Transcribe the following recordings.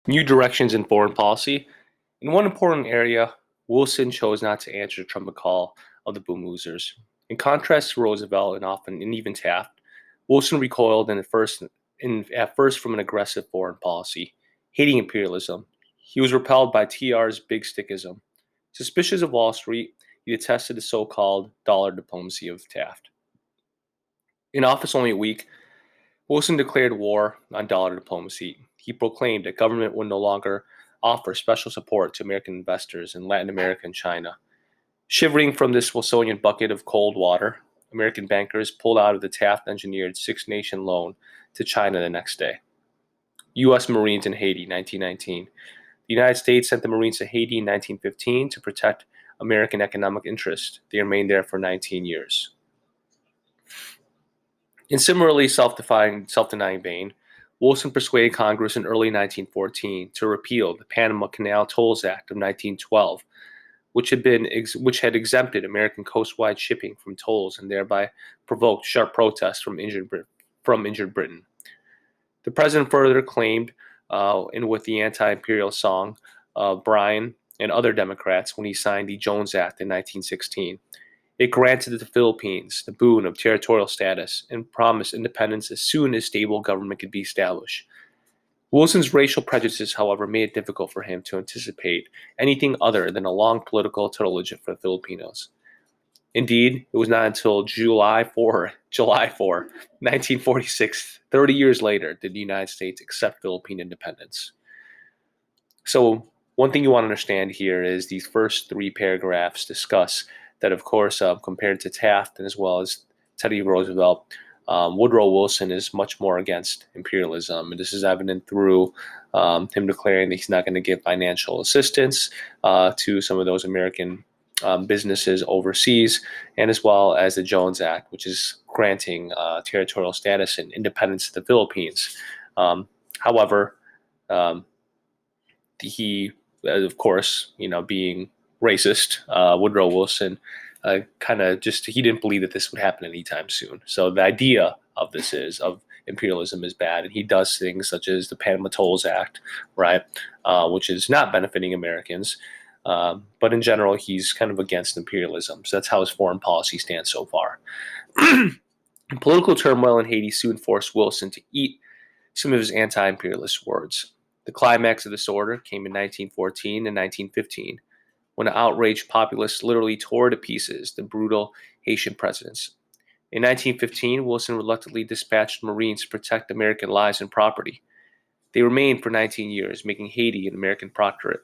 New directions in foreign policy. In one important area, Wilson chose not to answer the trumpet call of the boom losers. In contrast to Roosevelt and even Taft, Wilson recoiled at first from an aggressive foreign policy, hating imperialism. He was repelled by TR's big stickism. Suspicious of Wall Street, he detested the so-called dollar diplomacy of Taft. In office only a week, Wilson declared war on dollar diplomacy. He proclaimed that government would no longer offer special support to American investors in Latin America and China. Shivering from this Wilsonian bucket of cold water, American bankers pulled out of the Taft-engineered Six-Nation loan to China the next day. U.S. Marines in Haiti, 1919. The United States sent the Marines to Haiti in 1915 to protect American economic interests. They remained there for 19 years. In similarly self-denying vein, Wilson persuaded Congress in early 1914 to repeal the Panama Canal Tolls Act of 1912, which had exempted American coastwide shipping from tolls and thereby provoked sharp protests from injured Britain. The president further claimed, and with the anti-imperial song of Bryan and other Democrats when he signed the Jones Act in 1916. It granted the Philippines the boon of territorial status and promised independence as soon as stable government could be established. Wilson's racial prejudices, however, made it difficult for him to anticipate anything other than a long political tutelage for the Filipinos. Indeed, it was not until July 4, 1946, 30 years later, did the United States accept Philippine independence. So, one thing you want to understand here is these first three paragraphs discuss that, of course, compared to Taft and as well as Teddy Roosevelt, Woodrow Wilson is much more against imperialism. And this is evident through him declaring that he's not going to give financial assistance to some of those American businesses overseas, and as well as the Jones Act, which is granting territorial status and independence to the Philippines. However, he, of course, being racist, Woodrow Wilson he didn't believe that this would happen anytime soon. So the idea of imperialism is bad, and he does things such as the Panama Tolls Act, right, which is not benefiting Americans. But in general, he's kind of against imperialism. So that's how his foreign policy stands so far. Political turmoil in Haiti soon forced Wilson to eat some of his anti-imperialist words. The climax of this order came in 1914 and 1915, when an outraged populace literally tore to pieces the brutal Haitian presidents. In 1915, Wilson reluctantly dispatched Marines to protect American lives and property. They remained for 19 years, making Haiti an American protectorate.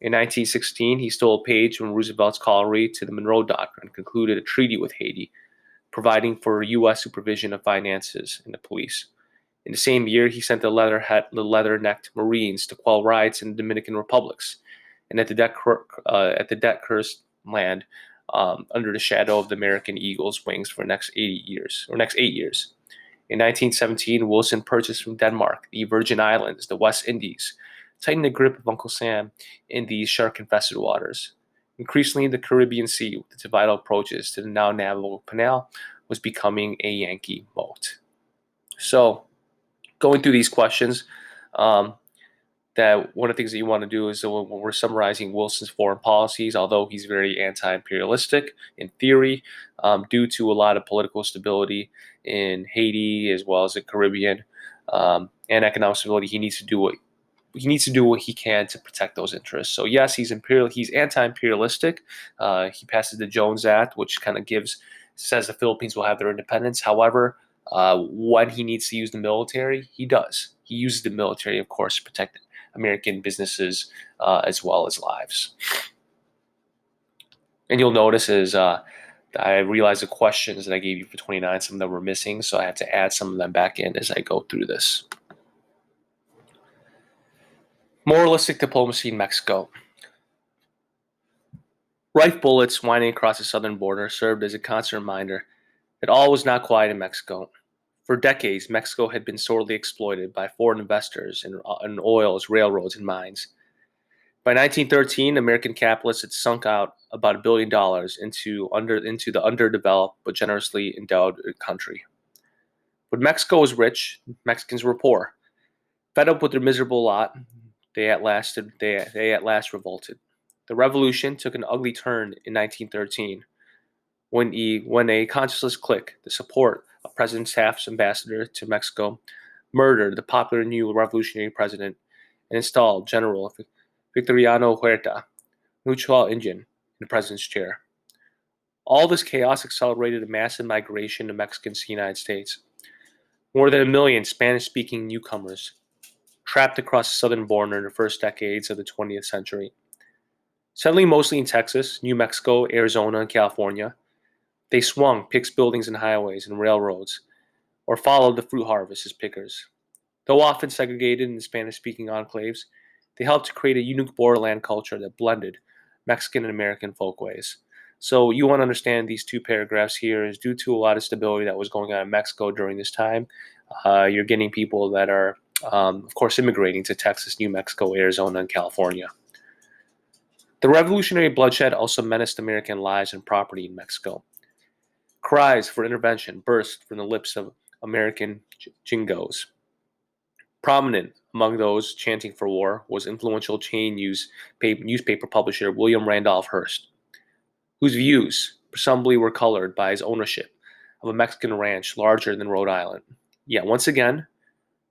In 1916, he stole a page from Roosevelt's corollary to the Monroe Doctrine and concluded a treaty with Haiti, providing for U.S. supervision of finances and the police. In the same year, he sent the leather-necked Marines to quell riots in the Dominican Republics and at the debt-cursed land under the shadow of the American Eagle's wings for the next 8 years. In 1917, Wilson purchased from Denmark the Virgin Islands, the West Indies, tightening the grip of Uncle Sam in these shark-infested waters. Increasingly, the Caribbean Sea, with its vital approaches to the now navigable Canal, was becoming a Yankee moat. So, going through these questions, that one of the things that you want to do is when we're summarizing Wilson's foreign policies, although he's very anti-imperialistic in theory, due to a lot of political stability in Haiti as well as the Caribbean and economic stability, he needs to do what he can to protect those interests. So yes, he's anti-imperialistic. He passes the Jones Act, which kind of says the Philippines will have their independence. However, when he needs to use the military, he does. He uses the military, of course, to protect American businesses as well as lives. And you'll notice I realized the questions that I gave you for 29, some of them were missing, so I have to add some of them back in as I go through this. Moralistic diplomacy in Mexico. Rife bullets winding across the southern border served as a constant reminder that all was not quiet in Mexico. For decades, Mexico had been sorely exploited by foreign investors in oils, railroads, and mines. By 1913, American capitalists had sunk out about $1 billion into the underdeveloped but generously endowed country. But Mexico was rich, Mexicans were poor. Fed up with their miserable lot, They at last revolted. The revolution took an ugly turn in 1913 when a conscienceless clique, the support of President Taft's ambassador to Mexico, murdered the popular new revolutionary president and installed General Victoriano Huerta, neutral Indian, in the president's chair. All this chaos accelerated a massive migration of Mexicans to the United States. More than 1 million Spanish-speaking newcomers trapped across the southern border in the first decades of the 20th century. Settling mostly in Texas, New Mexico, Arizona, and California, they swung picked buildings and highways and railroads, or followed the fruit harvest as pickers. Though often segregated in Spanish-speaking enclaves, they helped to create a unique borderland culture that blended Mexican and American folkways. So you want to understand these two paragraphs here is due to a lot of stability that was going on in Mexico during this time. You're getting people that are, of course, immigrating to Texas, New Mexico, Arizona, and California. The revolutionary bloodshed also menaced American lives and property in Mexico. Cries for intervention burst from the lips of American jingos. Prominent among those chanting for war was influential chain newspaper publisher William Randolph Hearst, whose views presumably were colored by his ownership of a Mexican ranch larger than Rhode Island. Yet once again,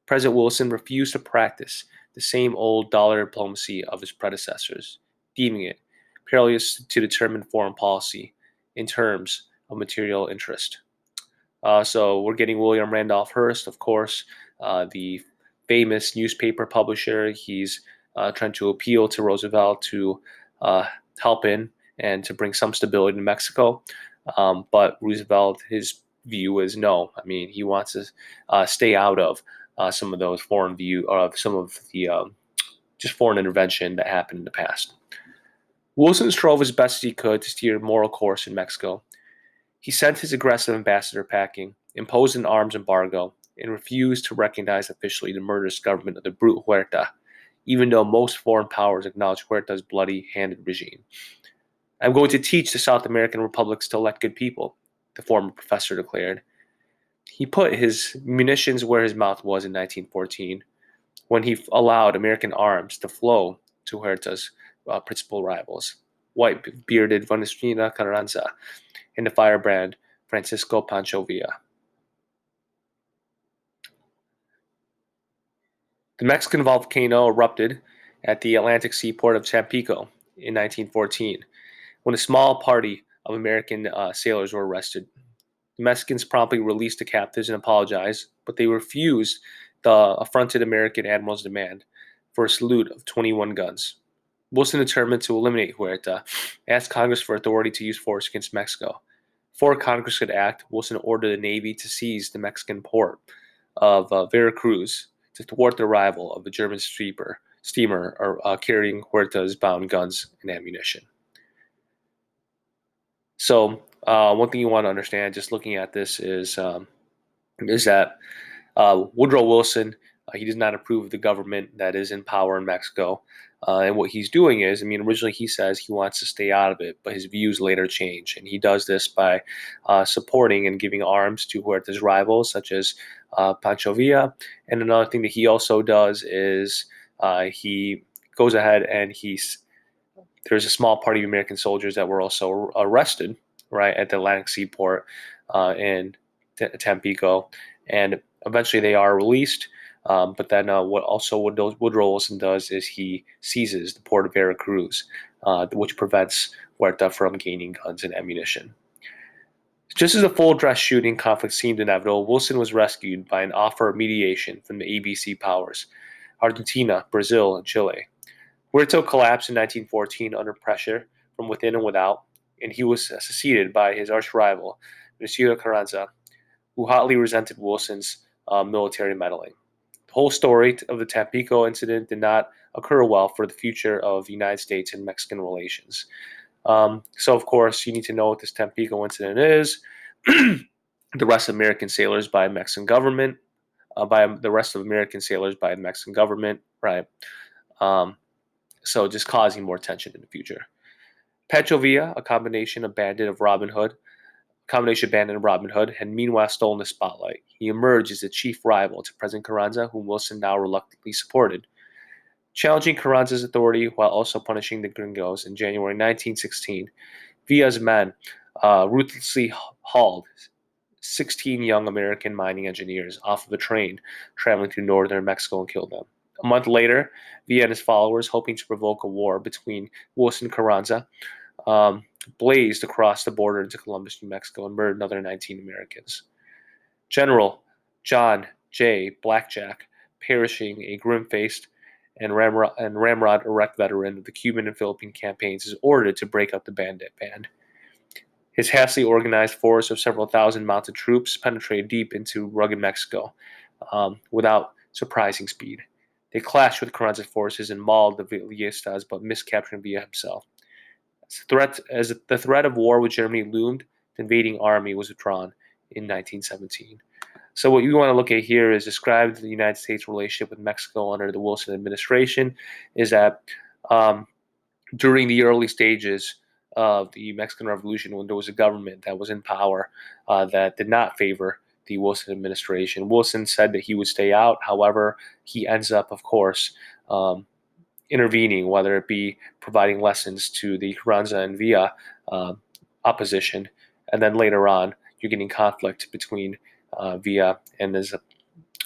President Wilson refused to practice the same old dollar diplomacy of his predecessors, deeming it perilous to determine foreign policy in terms of material interest. So we're getting William Randolph Hearst, of course, the famous newspaper publisher. He's trying to appeal to Roosevelt to help in and to bring some stability to Mexico. But Roosevelt, his view is no. I mean, he wants to stay out of some of those foreign some of the just foreign intervention that happened in the past. Wilson strove as best as he could to steer a moral course in Mexico. He sent his aggressive ambassador packing, imposed an arms embargo, and refused to recognize officially the murderous government of the brute Huerta, even though most foreign powers acknowledged Huerta's bloody-handed regime. I'm going to teach the South American republics to elect good people, the former professor declared. He put his munitions where his mouth was in 1914, when he allowed American arms to flow to Huerta's principal rivals, white-bearded Venustiano Carranza and the firebrand Francisco Pancho Villa. The Mexican volcano erupted at the Atlantic seaport of Tampico in 1914, when a small party of American sailors were arrested. The Mexicans promptly released the captives and apologized, but they refused the affronted American admiral's demand for a salute of 21 guns. Wilson, determined to eliminate Huerta, asked Congress for authority to use force against Mexico. Before Congress could act, Wilson ordered the Navy to seize the Mexican port of Veracruz to thwart the arrival of the German steamer carrying Huerta's bound guns and ammunition. So one thing you want to understand, just looking at this, is that Woodrow Wilson, he does not approve of the government that is in power in Mexico. And what he's doing is, I mean, originally he says he wants to stay out of it, but his views later change. And he does this by supporting and giving arms to Huerta's rivals, such as Pancho Villa. And another thing that he also does is he goes ahead and there's a small party of American soldiers that were also arrested, right, at the Atlantic seaport in Tampico. And eventually they are released. But then what Woodrow Wilson does is he seizes the port of Veracruz, which prevents Huerta from gaining guns and ammunition. Just as the full-dress shooting conflict seemed inevitable, Wilson was rescued by an offer of mediation from the ABC powers, Argentina, Brazil, and Chile. Huerta collapsed in 1914 under pressure from within and without, and he was succeeded by his arch-rival, Venustiano Carranza, who hotly resented Wilson's military meddling. The whole story of the Tampico incident did not occur well for the future of the United States and Mexican relations. So, of course, you need to know what this Tampico incident is. The arrest of American sailors by the Mexican government, right? So just causing more tension in the future. Pancho Villa, a combination bandit and Robin Hood, had meanwhile stolen the spotlight. He emerged as the chief rival to President Carranza, whom Wilson now reluctantly supported. Challenging Carranza's authority while also punishing the gringos, in January 1916, Villa's men ruthlessly hauled 16 young American mining engineers off of a train traveling through northern Mexico and killed them. A month later, Villa and his followers, hoping to provoke a war between Wilson and Carranza, um, blazed across the border into Columbus, New Mexico, and murdered another 19 Americans. General John J. Blackjack, perishing a grim-faced ramrod erect veteran of the Cuban and Philippine campaigns, is ordered to break up the bandit band. His hastily organized force of several thousand mounted troops penetrated deep into rugged Mexico without surprising speed. They clashed with Carranza's forces and mauled the Villistas, but missed capturing Villa himself. As the threat of war with Germany loomed, the invading army was withdrawn in 1917. So what you want to look at here is describe the United States relationship with Mexico under the Wilson administration. Is that during the early stages of the Mexican Revolution, when there was a government that was in power that did not favor the Wilson administration, Wilson said that he would stay out. However, he ends up, of course, intervening, whether it be providing lessons to the Carranza and Villa opposition, and then later on, you're getting conflict between Villa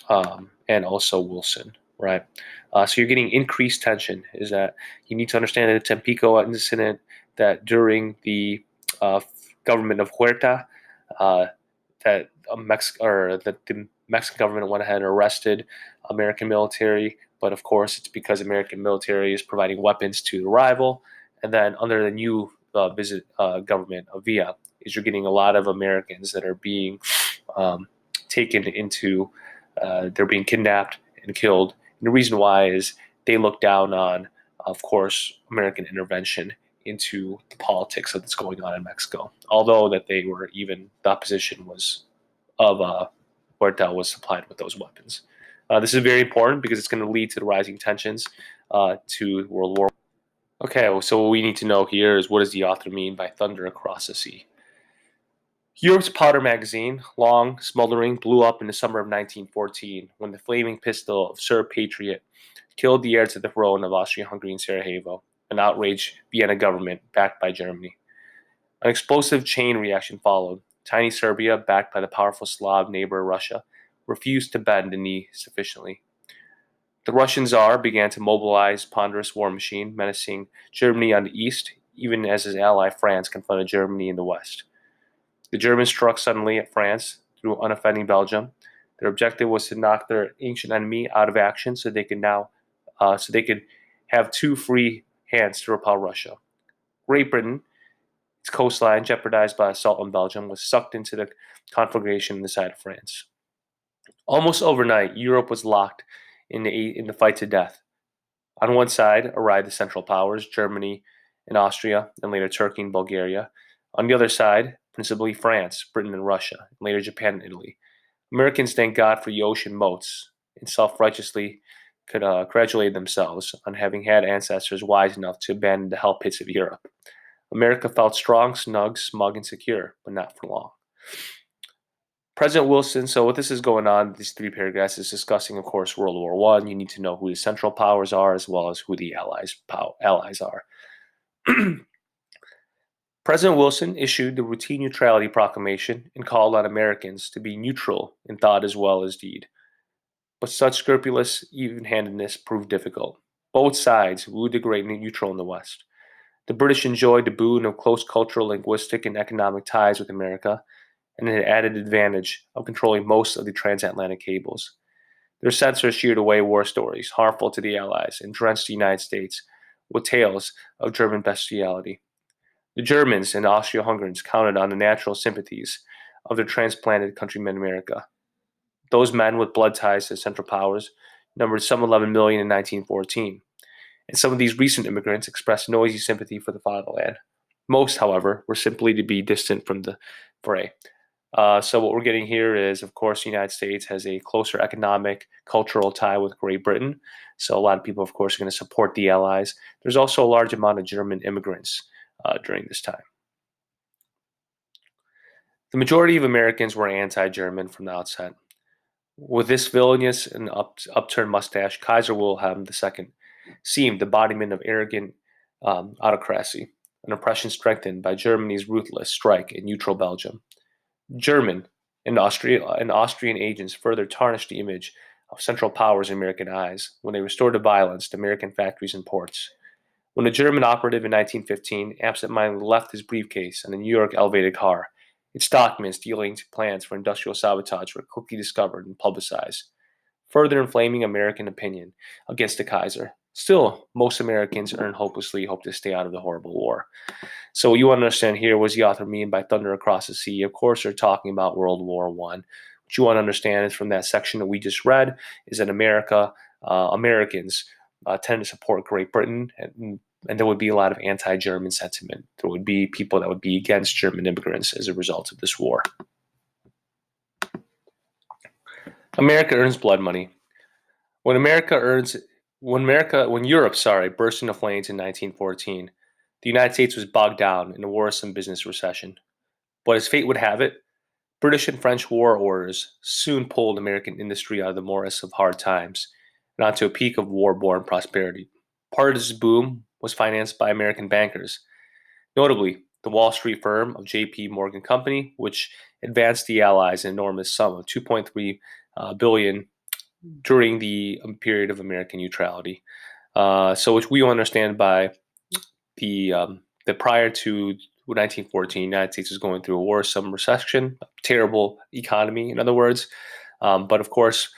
and also Wilson, right? So you're getting increased tension. Is that you need to understand that the Tampico incident, that during the uh, government of Huerta, that the Mexican government went ahead and arrested American military, but of course it's because American military is providing weapons to the rival, and then under the new government of Villa, is you're getting a lot of Americans that are being taken into, they're being kidnapped and killed. And the reason why is they look down on, of course, American intervention into the politics that's going on in Mexico. Although that they were even the opposition was of Huerta was supplied with those weapons. This is very important because it's going to lead to the rising tensions to World War. Okay, well, so what we need to know here is what does the author mean by thunder across the sea? Europe's powder magazine, long, smoldering, blew up in the summer of 1914 when the flaming pistol of Sir Patriot killed the heir to the throne of Austria-Hungary in Sarajevo, an outraged Vienna government backed by Germany. An explosive chain reaction followed. Tiny Serbia, backed by the powerful Slav neighbor Russia, refused to bend the knee sufficiently. The Russian Tsar began to mobilize ponderous war machine, menacing Germany on the east, even as his ally France confronted Germany in the west. The Germans struck suddenly at France through unoffending Belgium. Their objective was to knock their ancient enemy out of action, so they could have two free hands to repel Russia. Great Britain, its coastline jeopardized by assault on Belgium, was sucked into the conflagration on the side of France. Almost overnight, Europe was locked in the fight to death. On one side arrived the Central Powers, Germany and Austria, and later Turkey and Bulgaria. On the other side, principally France, Britain, and Russia, and later Japan and Italy. Americans thank God for the ocean moats and self-righteously congratulate themselves on having had ancestors wise enough to abandon the hell pits of Europe. America felt strong, snug, smug, and secure, but not for long. President Wilson, so what this is going on, these three paragraphs is discussing, of course, World War One. You need to know who the Central Powers are as well as who the allies are. President Wilson issued the routine Neutrality Proclamation and called on Americans to be neutral in thought as well as deed. But such scrupulous even-handedness proved difficult. Both sides wooed the great neutral in the West. The British enjoyed the boon of close cultural, linguistic, and economic ties with America, and an added advantage of controlling most of the transatlantic cables. Their censors sheared away war stories harmful to the Allies and drenched the United States with tales of German bestiality. The Germans and Austro-Hungarians counted on the natural sympathies of their transplanted countrymen in America. Those men with blood ties to the Central Powers numbered some 11 million in 1914, and some of these recent immigrants expressed noisy sympathy for the fatherland. Most, however, were simply to be distant from the fray. So what we're getting here is, of course, the United States has a closer economic, cultural tie with Great Britain. So a lot of people, of course, are going to support the Allies. There's also a large amount of German immigrants during this time. The majority of Americans were anti-German from the outset. With this villainous and upturned mustache, Kaiser Wilhelm II seemed the embodiment of arrogant autocracy, an oppression strengthened by Germany's ruthless strike in neutral Belgium. German and Austrian agents further tarnished the image of Central Powers in American eyes when they restored violence to American factories and ports. When a German operative in 1915 absentmindedly left his briefcase in a New York elevated car, its documents dealing to plans for industrial sabotage were quickly discovered and publicized, further inflaming American opinion against the Kaiser. Still, most Americans hopelessly hope to stay out of the horrible war. So what you want to understand here, what does the author mean by thunder across the sea? Of course, they're talking about World War One. What you want to understand is from that section that we just read is that Americans tend to support Great Britain, and there would be a lot of anti-German sentiment. There would be people that would be against German immigrants as a result of this war. America earns blood money. When Europe, burst into flames in 1914, the United States was bogged down in a worrisome business recession. But as fate would have it, British and French war orders soon pulled American industry out of the morass of hard times and onto a peak of war-born prosperity. Part of this boom was financed by American bankers, notably the Wall Street firm of J.P. Morgan Company, which advanced the Allies an enormous sum of $2.3 billion during the period of American neutrality. So, which we understand by the prior to 1914, the United States was going through a worrisome recession, a terrible economy, in other words. But of course,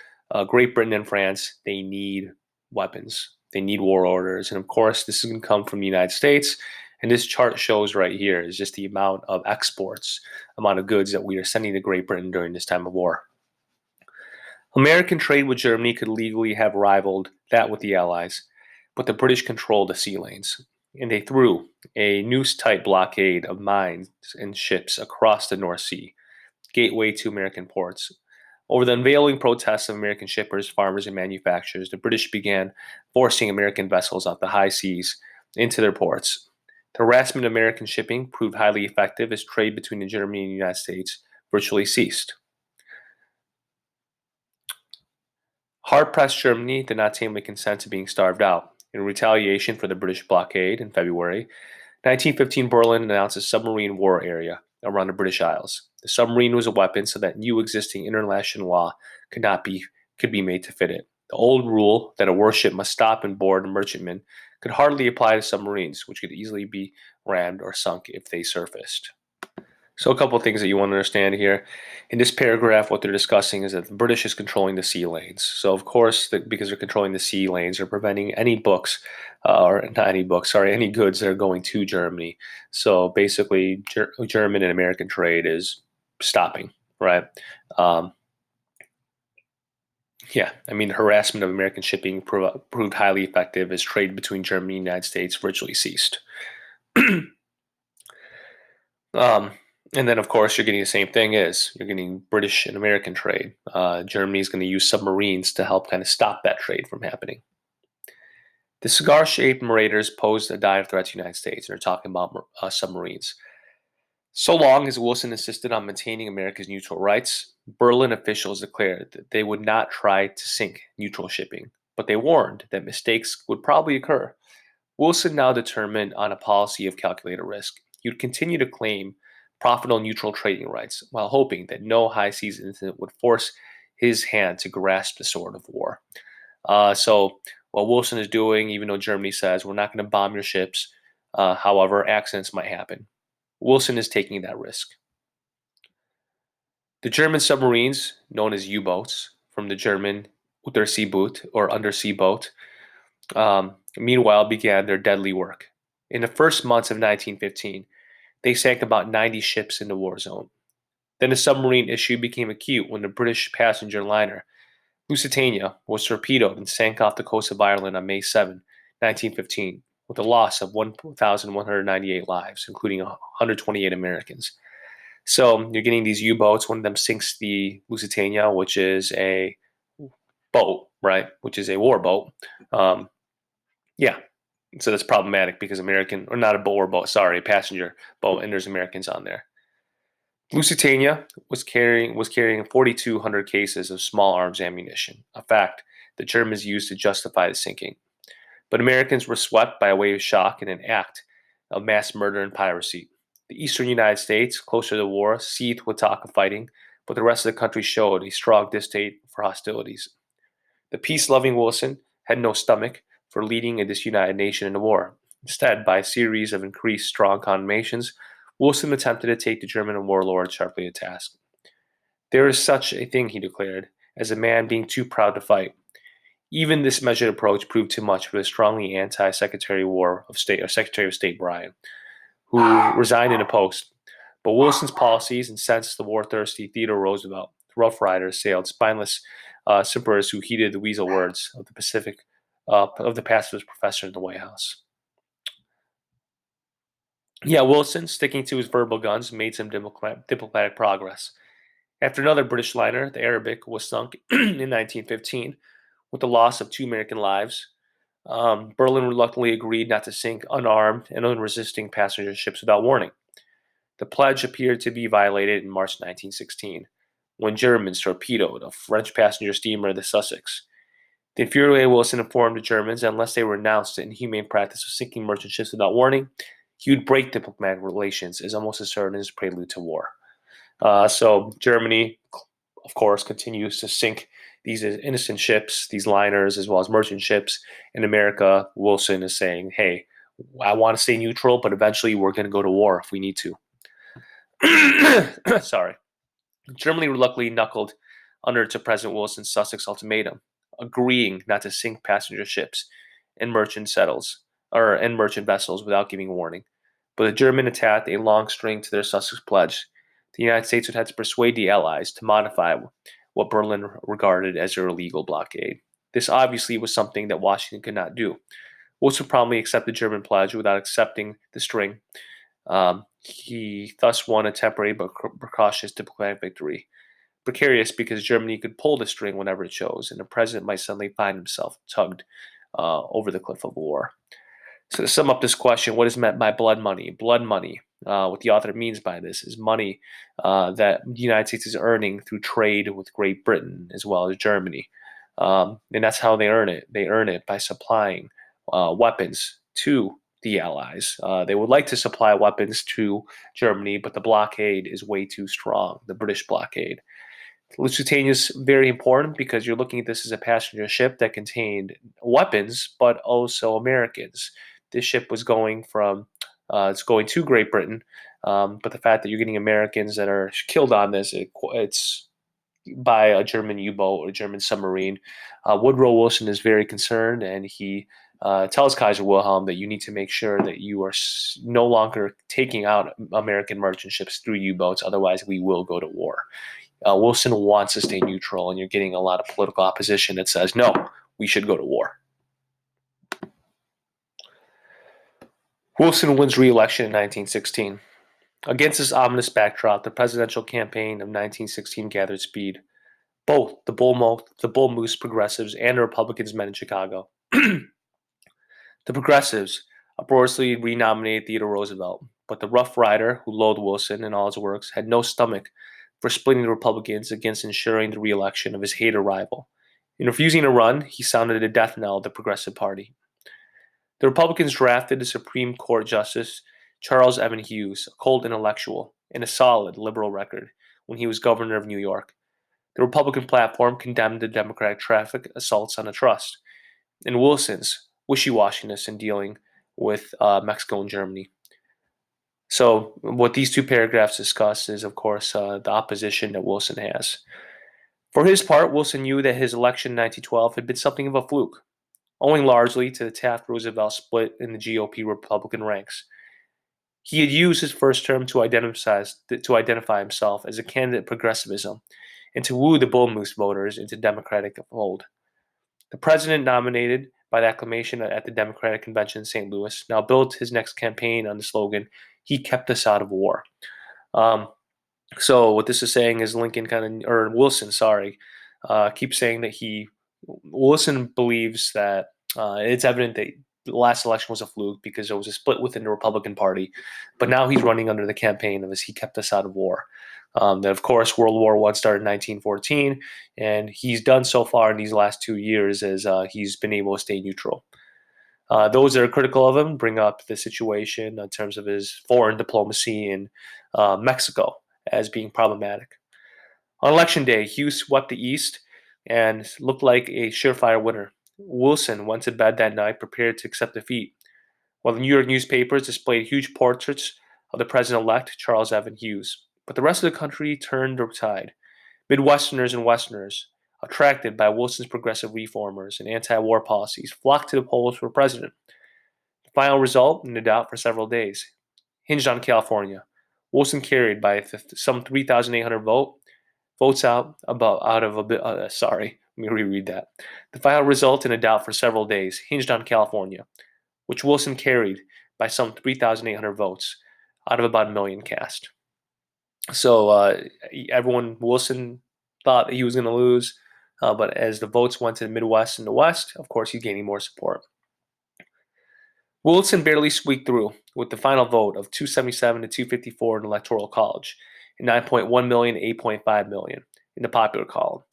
Great Britain and France, they need weapons. They need war orders. And of course, this is going to come from the United States. And this chart shows right here is just the amount of exports, amount of goods that we are sending to Great Britain during this time of war. American trade with Germany could legally have rivaled that with the Allies, but the British controlled the sea lanes, and they threw a noose-tight blockade of mines and ships across the North Sea, gateway to American ports. Over the unveiling protests of American shippers, farmers, and manufacturers, the British began forcing American vessels out the high seas into their ports. The harassment of American shipping proved highly effective as trade between Germany and the United States virtually ceased. Hard-pressed Germany did not tamely consent to being starved out. In retaliation for the British blockade in February 1915, Berlin announced a submarine war area around the British Isles. The submarine was a weapon so that new existing international law could be made to fit it. The old rule that a warship must stop and board a merchantman could hardly apply to submarines, which could easily be rammed or sunk if they surfaced. So a couple of things that you want to understand here. In this paragraph, what they're discussing is that the British is controlling the sea lanes. So of course, because they're controlling the sea lanes, they're preventing any goods that are going to Germany. So basically, German and American trade is stopping, right? Harassment of American shipping proved highly effective as trade between Germany and the United States virtually ceased. And then, of course, you're getting the same thing you're getting British and American trade. Germany is going to use submarines to help kind of stop that trade from happening. The cigar-shaped raiders posed a dire threat to the United States, and they're talking about submarines. So long as Wilson insisted on maintaining America's neutral rights, Berlin officials declared that they would not try to sink neutral shipping, but they warned that mistakes would probably occur. Wilson now determined on a policy of calculated risk. He would continue to claim profitable neutral trading rights while hoping that no high seas incident would force his hand to grasp the sword of war. So what Wilson is doing, even though Germany says we're not going to bomb your ships, however, accidents might happen. Wilson is taking that risk. The German submarines, known as U-boats, from the German Unterseeboot or undersea boat, meanwhile began their deadly work. In the first months of 1915, they sank about 90 ships in the war zone. Then the submarine issue became acute when the British passenger liner Lusitania was torpedoed and sank off the coast of Ireland on May 7, 1915, with a loss of 1,198 lives, including 128 Americans. So you're getting these U-boats. One of them sinks the Lusitania, which is a boat, right? Which is a war boat. So that's problematic because a passenger boat, and there's Americans on there. Lusitania was carrying 4,200 cases of small arms ammunition, a fact the Germans used to justify the sinking. But Americans were swept by a wave of shock and an act of mass murder and piracy. The eastern United States, closer to the war, seethed with talk of fighting, but the rest of the country showed a strong distaste for hostilities. The peace-loving Wilson had no stomach for leading a disunited nation into war. Instead, by a series of increased strong condemnations, Wilson attempted to take the German warlord sharply to task. There is such a thing, he declared, as a man being too proud to fight. Even this measured approach proved too much for the strongly anti-Secretary Secretary of State Bryan, who resigned in a post. But Wilson's policies incensed the war-thirsty Theodore Roosevelt. Rough Riders sailed spineless simpers who heeded the weasel words of the pacifist professor in the White House. Yeah, Wilson, sticking to his verbal guns, made some diplomatic progress. After another British liner, the Arabic, was sunk in 1915 with the loss of 2 American lives. Berlin reluctantly agreed not to sink unarmed and unresisting passenger ships without warning. The pledge appeared to be violated in March 1916, when Germans torpedoed a French passenger steamer, the Sussex. The infuriated Wilson informed the Germans that unless they renounced the inhumane practice of sinking merchant ships without warning, he would break diplomatic relations as almost as certain as prelude to war. So Germany, of course, continues to sink these innocent ships, these liners, as well as merchant ships. In America, Wilson is saying, hey, I want to stay neutral, but eventually we're going to go to war if we need to. Sorry. Germany reluctantly knuckled under to President Wilson's Sussex ultimatum, agreeing not to sink passenger ships and merchant vessels without giving warning. But the German attached a long string to their Sussex pledge. The United States would have to persuade the Allies to modify what Berlin regarded as their illegal blockade. This obviously was something that Washington could not do. Wilson promptly accepted the German pledge without accepting the string. He thus won a temporary but precautious diplomatic victory. Precarious because Germany could pull the string whenever it chose, and the president might suddenly find himself tugged over the cliff of war. So to sum up this question, what is meant by blood money? Blood money, what the author means by this, is money that the United States is earning through trade with Great Britain as well as Germany. And that's how they earn it. They earn it by supplying weapons to the Allies. They would like to supply weapons to Germany, but the blockade is way too strong, the British blockade. Lusitania is very important because you're looking at this as a passenger ship that contained weapons, but also Americans. This ship was going it's going to Great Britain, but the fact that you're getting Americans that are killed on this, it's by a German U-boat or a German submarine. Woodrow Wilson is very concerned, and he tells Kaiser Wilhelm that you need to make sure that you are no longer taking out American merchant ships through U-boats, otherwise we will go to war. Wilson wants to stay neutral, and you're getting a lot of political opposition that says, no, we should go to war. Wilson wins re-election in 1916. Against this ominous backdrop, the presidential campaign of 1916 gathered speed. Both the Bull Moose progressives and the Republicans met in Chicago. The progressives uproariously renominated Theodore Roosevelt, but the Rough Rider, who loathed Wilson and all his works, had no stomach for splitting the Republicans against ensuring the re-election of his hated rival. In refusing to run, he sounded a death knell of the Progressive Party. The Republicans drafted the Supreme Court Justice Charles Evan Hughes, a cold intellectual, and a solid liberal record when he was governor of New York. The Republican platform condemned the Democratic traffic assaults on the trust, and Wilson's wishy-washiness in dealing with Mexico and Germany. So what these two paragraphs discuss is, of course, the opposition that Wilson has. For his part, Wilson knew that his election in 1912 had been something of a fluke, owing largely to the Taft-Roosevelt split in the GOP Republican ranks. He had used his first term to identify himself as a candidate of progressivism and to woo the Bull Moose voters into Democratic fold. The president, nominated by acclamation at the Democratic Convention in St. Louis, now built his next campaign on the slogan, "He kept us out of war." So what this is saying is Wilson, keeps saying that Wilson believes that it's evident that the last election was a fluke because there was a split within the Republican Party, but now he's running under the campaign of "He kept us out of war." That, of course, World War I started in 1914, and he's done so far in these last 2 years as he's been able to stay neutral. Those that are critical of him bring up the situation in terms of his foreign diplomacy in Mexico as being problematic. On election day, Hughes swept the East and looked like a surefire winner. Wilson went to bed that night prepared to accept defeat, while the New York newspapers displayed huge portraits of the president-elect, Charles Evan Hughes. But the rest of the country turned the tide. Midwesterners and Westerners, attracted by Wilson's progressive reformers and anti-war policies, flocked to the polls for president. The final result, in doubt for several days, hinged on California. Wilson carried by some 3,800 votes out of a bit. Sorry, let me reread that. The final result, in doubt for several days, hinged on California, which Wilson carried by some 3,800 votes out of about a million cast. So Wilson thought that he was going to lose, but as the votes went to the Midwest and the West, of course, he's gaining more support. Wilson barely squeaked through with the final vote of 277 to 254 in the Electoral College, and 9.1 million to 8.5 million in the popular column.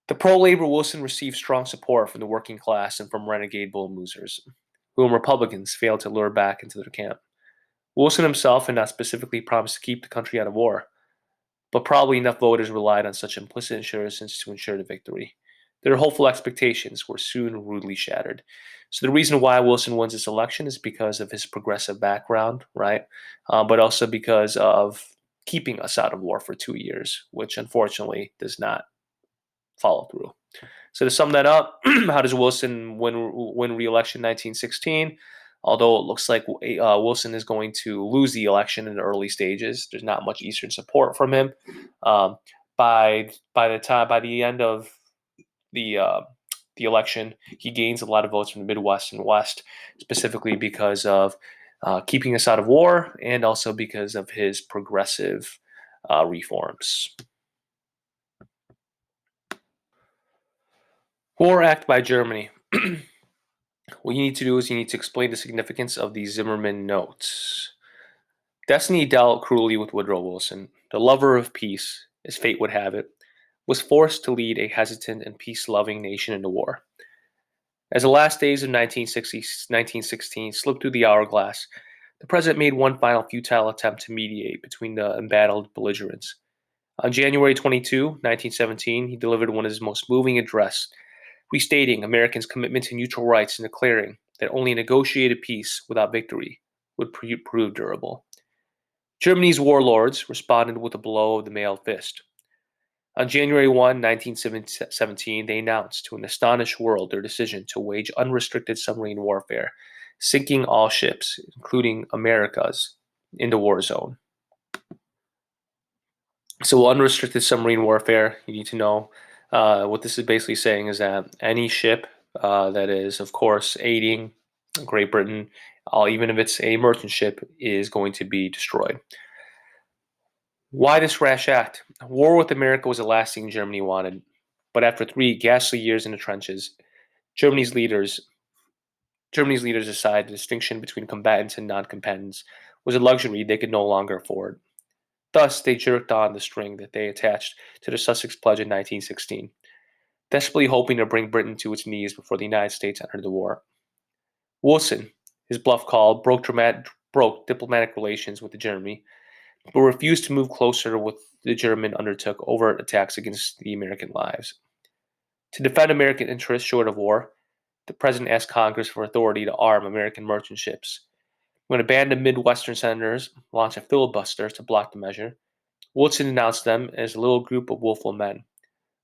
The pro-labor Wilson received strong support from the working class and from renegade bull losers, whom Republicans failed to lure back into their camp. Wilson himself had not specifically promised to keep the country out of war, but probably enough voters relied on such implicit assurances to ensure the victory. Their hopeful expectations were soon rudely shattered. So the reason why Wilson wins this election is because of his progressive background, right? But also because of keeping us out of war for 2 years, which unfortunately does not follow through. So to sum that up, how does Wilson win re-election in 1916? Although it looks like Wilson is going to lose the election in the early stages, there's not much Eastern support from him. By the end of the election, he gains a lot of votes from the Midwest and West, specifically because of keeping us out of war and also because of his progressive reforms. War Act by Germany. What you need to do is you need to explain the significance of the Zimmerman notes. Destiny dealt cruelly with Woodrow Wilson. The lover of peace, as fate would have it, was forced to lead a hesitant and peace-loving nation into war. As the last days of 1916 slipped through the hourglass, the president made one final futile attempt to mediate between the embattled belligerents. On January 22, 1917, he delivered one of his most moving addresses, restating Americans' commitment to neutral rights and declaring that only a negotiated peace without victory would prove durable. Germany's warlords responded with a blow of the mailed fist. On January 1, 1917, they announced to an astonished world their decision to wage unrestricted submarine warfare, sinking all ships, including America's, in the war zone. So unrestricted submarine warfare, you need to know what this is basically saying is that any ship that is, of course, aiding Great Britain, even if it's a merchant ship, is going to be destroyed. Why this rash act? War with America was the last thing Germany wanted, but after 3 ghastly years in the trenches, Germany's leaders decided the distinction between combatants and non-combatants was a luxury they could no longer afford. Thus, they jerked on the string that they attached to the Sussex Pledge in 1916, desperately hoping to bring Britain to its knees before the United States entered the war. Wilson, his bluff call, broke diplomatic relations with Germany, but refused to move closer with the German undertook overt attacks against the American lives. To defend American interests short of war, the president asked Congress for authority to arm American merchant ships. When a band of Midwestern senators launched a filibuster to block the measure, Wilson denounced them as a little group of willful men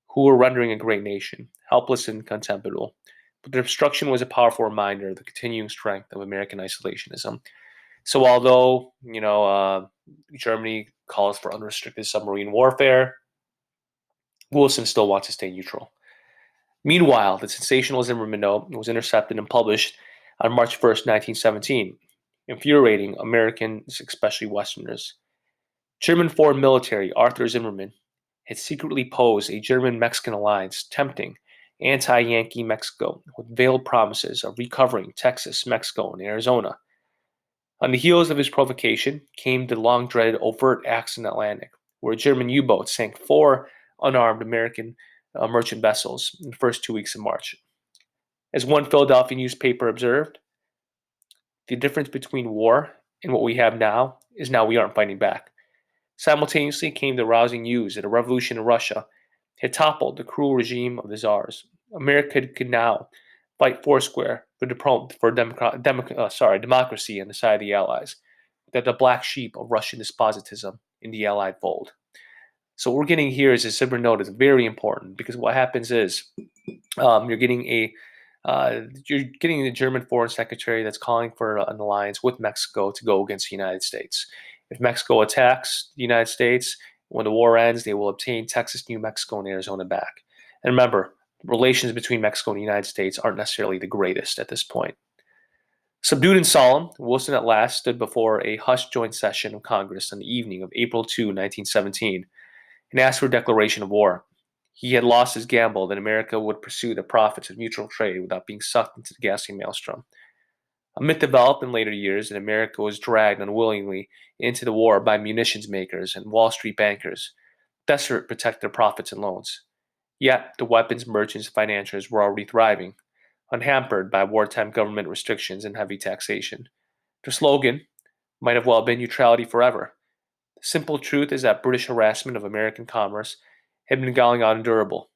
who were rendering a great nation, helpless and contemptible. But their obstruction was a powerful reminder of the continuing strength of American isolationism. So although, Germany calls for unrestricted submarine warfare, Wilson still wants to stay neutral. Meanwhile, the sensational Zimmerman note was intercepted and published on March 1st, 1917, infuriating Americans, especially Westerners. German Foreign Military Arthur Zimmerman had secretly posed a German-Mexican alliance, tempting anti-Yankee Mexico with veiled promises of recovering Texas, Mexico, and Arizona. On the heels of his provocation came the long-dreaded overt acts in the Atlantic, where German U-boats sank 4 unarmed American merchant vessels in the first 2 weeks of March. As one Philadelphia newspaper observed, the difference between war and what we have now is now we aren't fighting back. Simultaneously came the rousing news that a revolution in Russia had toppled the cruel regime of the czars. America could now fight foursquare for democracy on the side of the Allies, that the black sheep of Russian despotism in the Allied fold. So what we're getting here is a Sibber note is very important because what happens is you're getting the German foreign secretary that's calling for an alliance with Mexico to go against the United States. If Mexico attacks the United States, when the war ends, they will obtain Texas, New Mexico, and Arizona back. And remember, relations between Mexico and the United States aren't necessarily the greatest at this point. Subdued and solemn, Wilson at last stood before a hushed joint session of Congress on the evening of April 2, 1917, and asked for a declaration of war. He had lost his gamble that America would pursue the profits of neutral trade without being sucked into the gasoline maelstrom. A myth developed in later years that America was dragged unwillingly into the war by munitions makers and Wall Street bankers, desperate to protect their profits and loans. Yet, the weapons merchants and financiers were already thriving, unhampered by wartime government restrictions and heavy taxation. Their slogan might have well been neutrality forever. The simple truth is that British harassment of American commerce had been going on unendurable.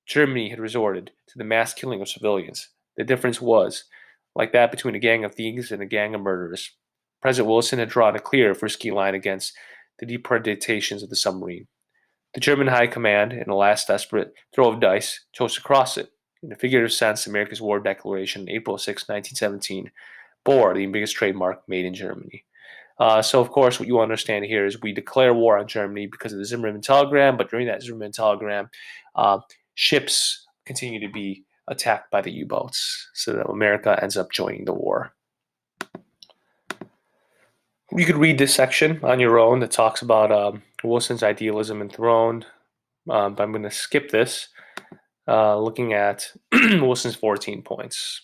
Germany had resorted to the mass killing of civilians. The difference was, like that between a gang of thieves and a gang of murderers. President Wilson had drawn a clear, frisky line against the depredations of the submarine. The German High Command, in a last desperate throw of dice, chose to cross it. In a figurative sense, America's war declaration on April 6, 1917, bore the biggest trademark made in Germany. So, of course, what you understand here is we declare war on Germany because of the Zimmermann telegram, but during that Zimmermann telegram, ships continue to be attacked by the U-boats, so that America ends up joining the war. You could read this section on your own that talks about Wilson's idealism enthroned, but I'm going to skip this, looking at Wilson's 14 points.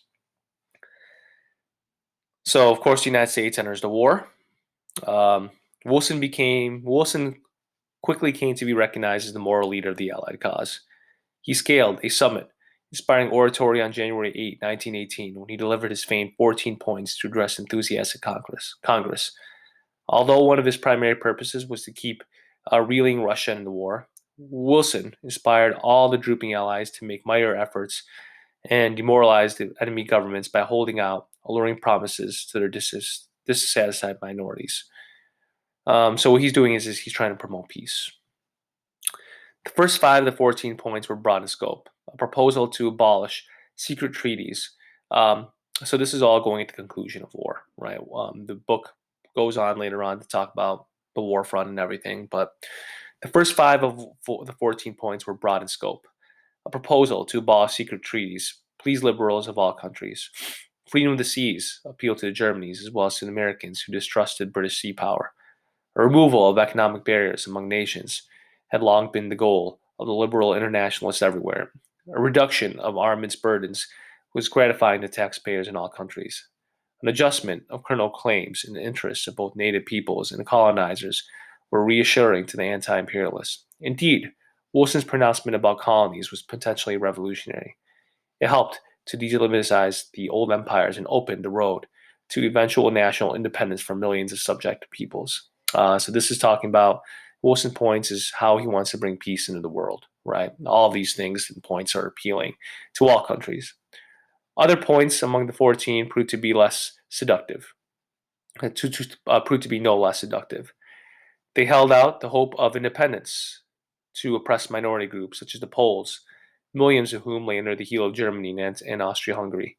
So, of course, the United States enters the war. Wilson quickly came to be recognized as the moral leader of the Allied cause. He scaled a summit, inspiring oratory on January 8, 1918, when he delivered his famed 14 points to address enthusiastic Congress. Although one of his primary purposes was to keep reeling Russia in the war, Wilson inspired all the drooping allies to make mightier efforts and demoralize the enemy governments by holding out alluring promises to their dissatisfied minorities. So what he's doing is he's trying to promote peace. The first 5 of the 14 points were broad in scope. A proposal to abolish secret treaties. So this is all going at the conclusion of war, right? The book goes on later on to talk about the war front and everything, but the first 5 of the 14 points were broad in scope. A proposal to abolish secret treaties, please liberals of all countries. Freedom of the seas, appeal to the Germans as well as to the Americans who distrusted British sea power. A removal of economic barriers among nations had long been the goal of the liberal internationalists everywhere. A reduction of armaments burdens was gratifying to taxpayers in all countries. An adjustment of colonial claims in the interests of both native peoples and the colonizers were reassuring to the anti-imperialists. Indeed, Wilson's pronouncement about colonies was potentially revolutionary. It helped to delegitimize the old empires and opened the road to eventual national independence for millions of subject peoples. So this is talking about Wilson's points is how he wants to bring peace into the world, right? All of these things and points are appealing to all countries. Other points among the 14 proved to be less seductive, proved to be no less seductive. They held out the hope of independence to oppressed minority groups such as the Poles, millions of whom lay under the heel of Germany and Austria-Hungary.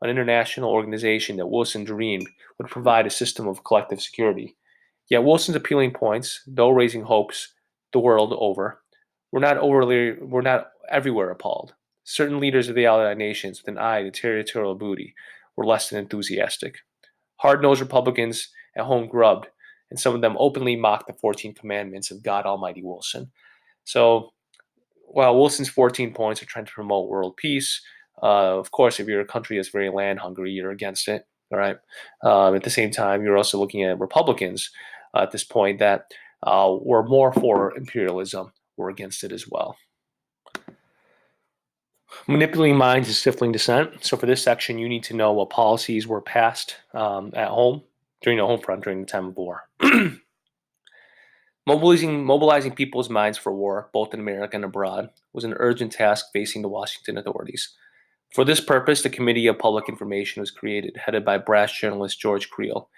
An international organization that Wilson dreamed would provide a system of collective security. Yet Wilson's appealing points, though raising hopes the world over, were not everywhere appalled. Certain leaders of the Allied nations with an eye to territorial booty were less than enthusiastic. Hard-nosed Republicans at home grubbed, and some of them openly mocked the 14 commandments of God Almighty Wilson. So while Wilson's 14 points are trying to promote world peace, of course, if you're a country that's very land hungry, you're against it. All right. At the same time, you're also looking at Republicans at this point that were more for imperialism, were against it as well. Manipulating minds and stifling dissent. So for this section, you need to know what policies were passed at home during the home front during the time of war. Mobilizing people's minds for war, both in America and abroad, was an urgent task facing the Washington authorities. For this purpose, the Committee of Public Information was created, headed by brash journalist George Creel.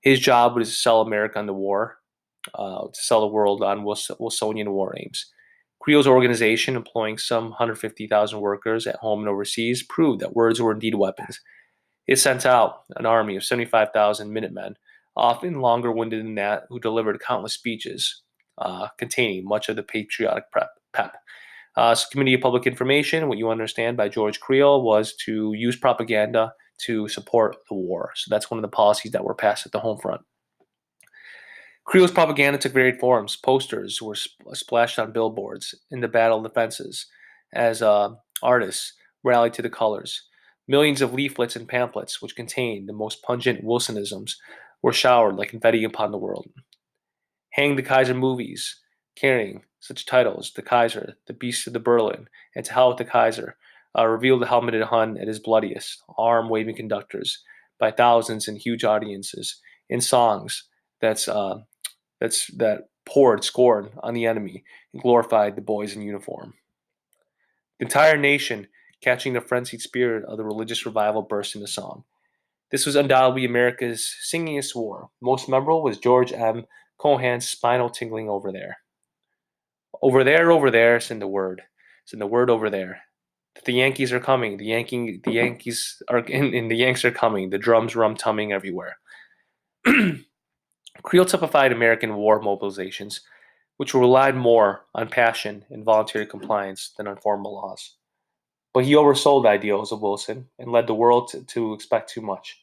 His job was to sell America on the war, to sell the world on Wilsonian war aims. Creel's organization, employing some 150,000 workers at home and overseas, proved that words were indeed weapons. It sent out an army of 75,000 Minutemen, often longer winded than that, who delivered countless speeches containing much of the patriotic pep. Committee of Public Information, what you understand by George Creel, was to use propaganda to support the war. So that's one of the policies that were passed at the home front. Creel's propaganda took varied forms. Posters were splashed on billboards in the battle defenses as artists rallied to the colors. Millions of leaflets and pamphlets, which contained the most pungent Wilsonisms, were showered like confetti upon the world. Hang the Kaiser movies, carrying such titles, The Kaiser, The Beast of the Berlin, and To Hell with the Kaiser, revealed the helmeted Hun at his bloodiest, arm-waving conductors by thousands in huge audiences, in songs that poured scorn on the enemy and glorified the boys in uniform. The entire nation, catching the frenzied spirit of the religious revival, burst into song. This was undoubtedly America's singingest war. Most memorable was George M. Cohan's spinal tingling over there. Over there, send the word. Send the word over there. The Yankees are coming. The Yankees are and the Yanks are coming. The drums rum-tumming everywhere. Creel typified American war mobilizations, which relied more on passion and voluntary compliance than on formal laws. But he oversold the ideals of Wilson and led the world to expect too much.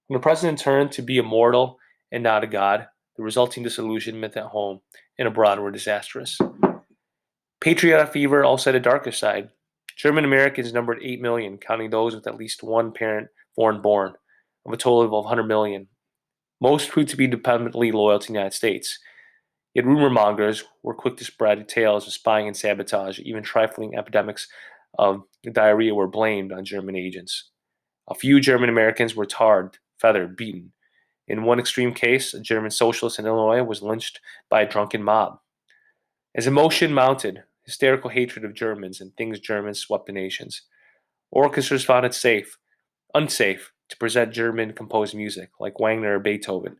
When the president turned to be a mortal and not a god, the resulting disillusionment at home and abroad were disastrous. Patriotic fever also had a darker side. German Americans numbered 8 million, counting those with at least one parent foreign born, of a total of 100 million. Most proved to be independently loyal to the United States. Yet rumor mongers were quick to spread tales of spying and sabotage. Even trifling epidemics of diarrhea were blamed on German agents. A few German Americans were tarred, feathered, beaten. In one extreme case, a German socialist in Illinois was lynched by a drunken mob. As emotion mounted, hysterical hatred of Germans and things German swept the nations. Orchestras found it unsafe, to present German composed music, like Wagner or Beethoven.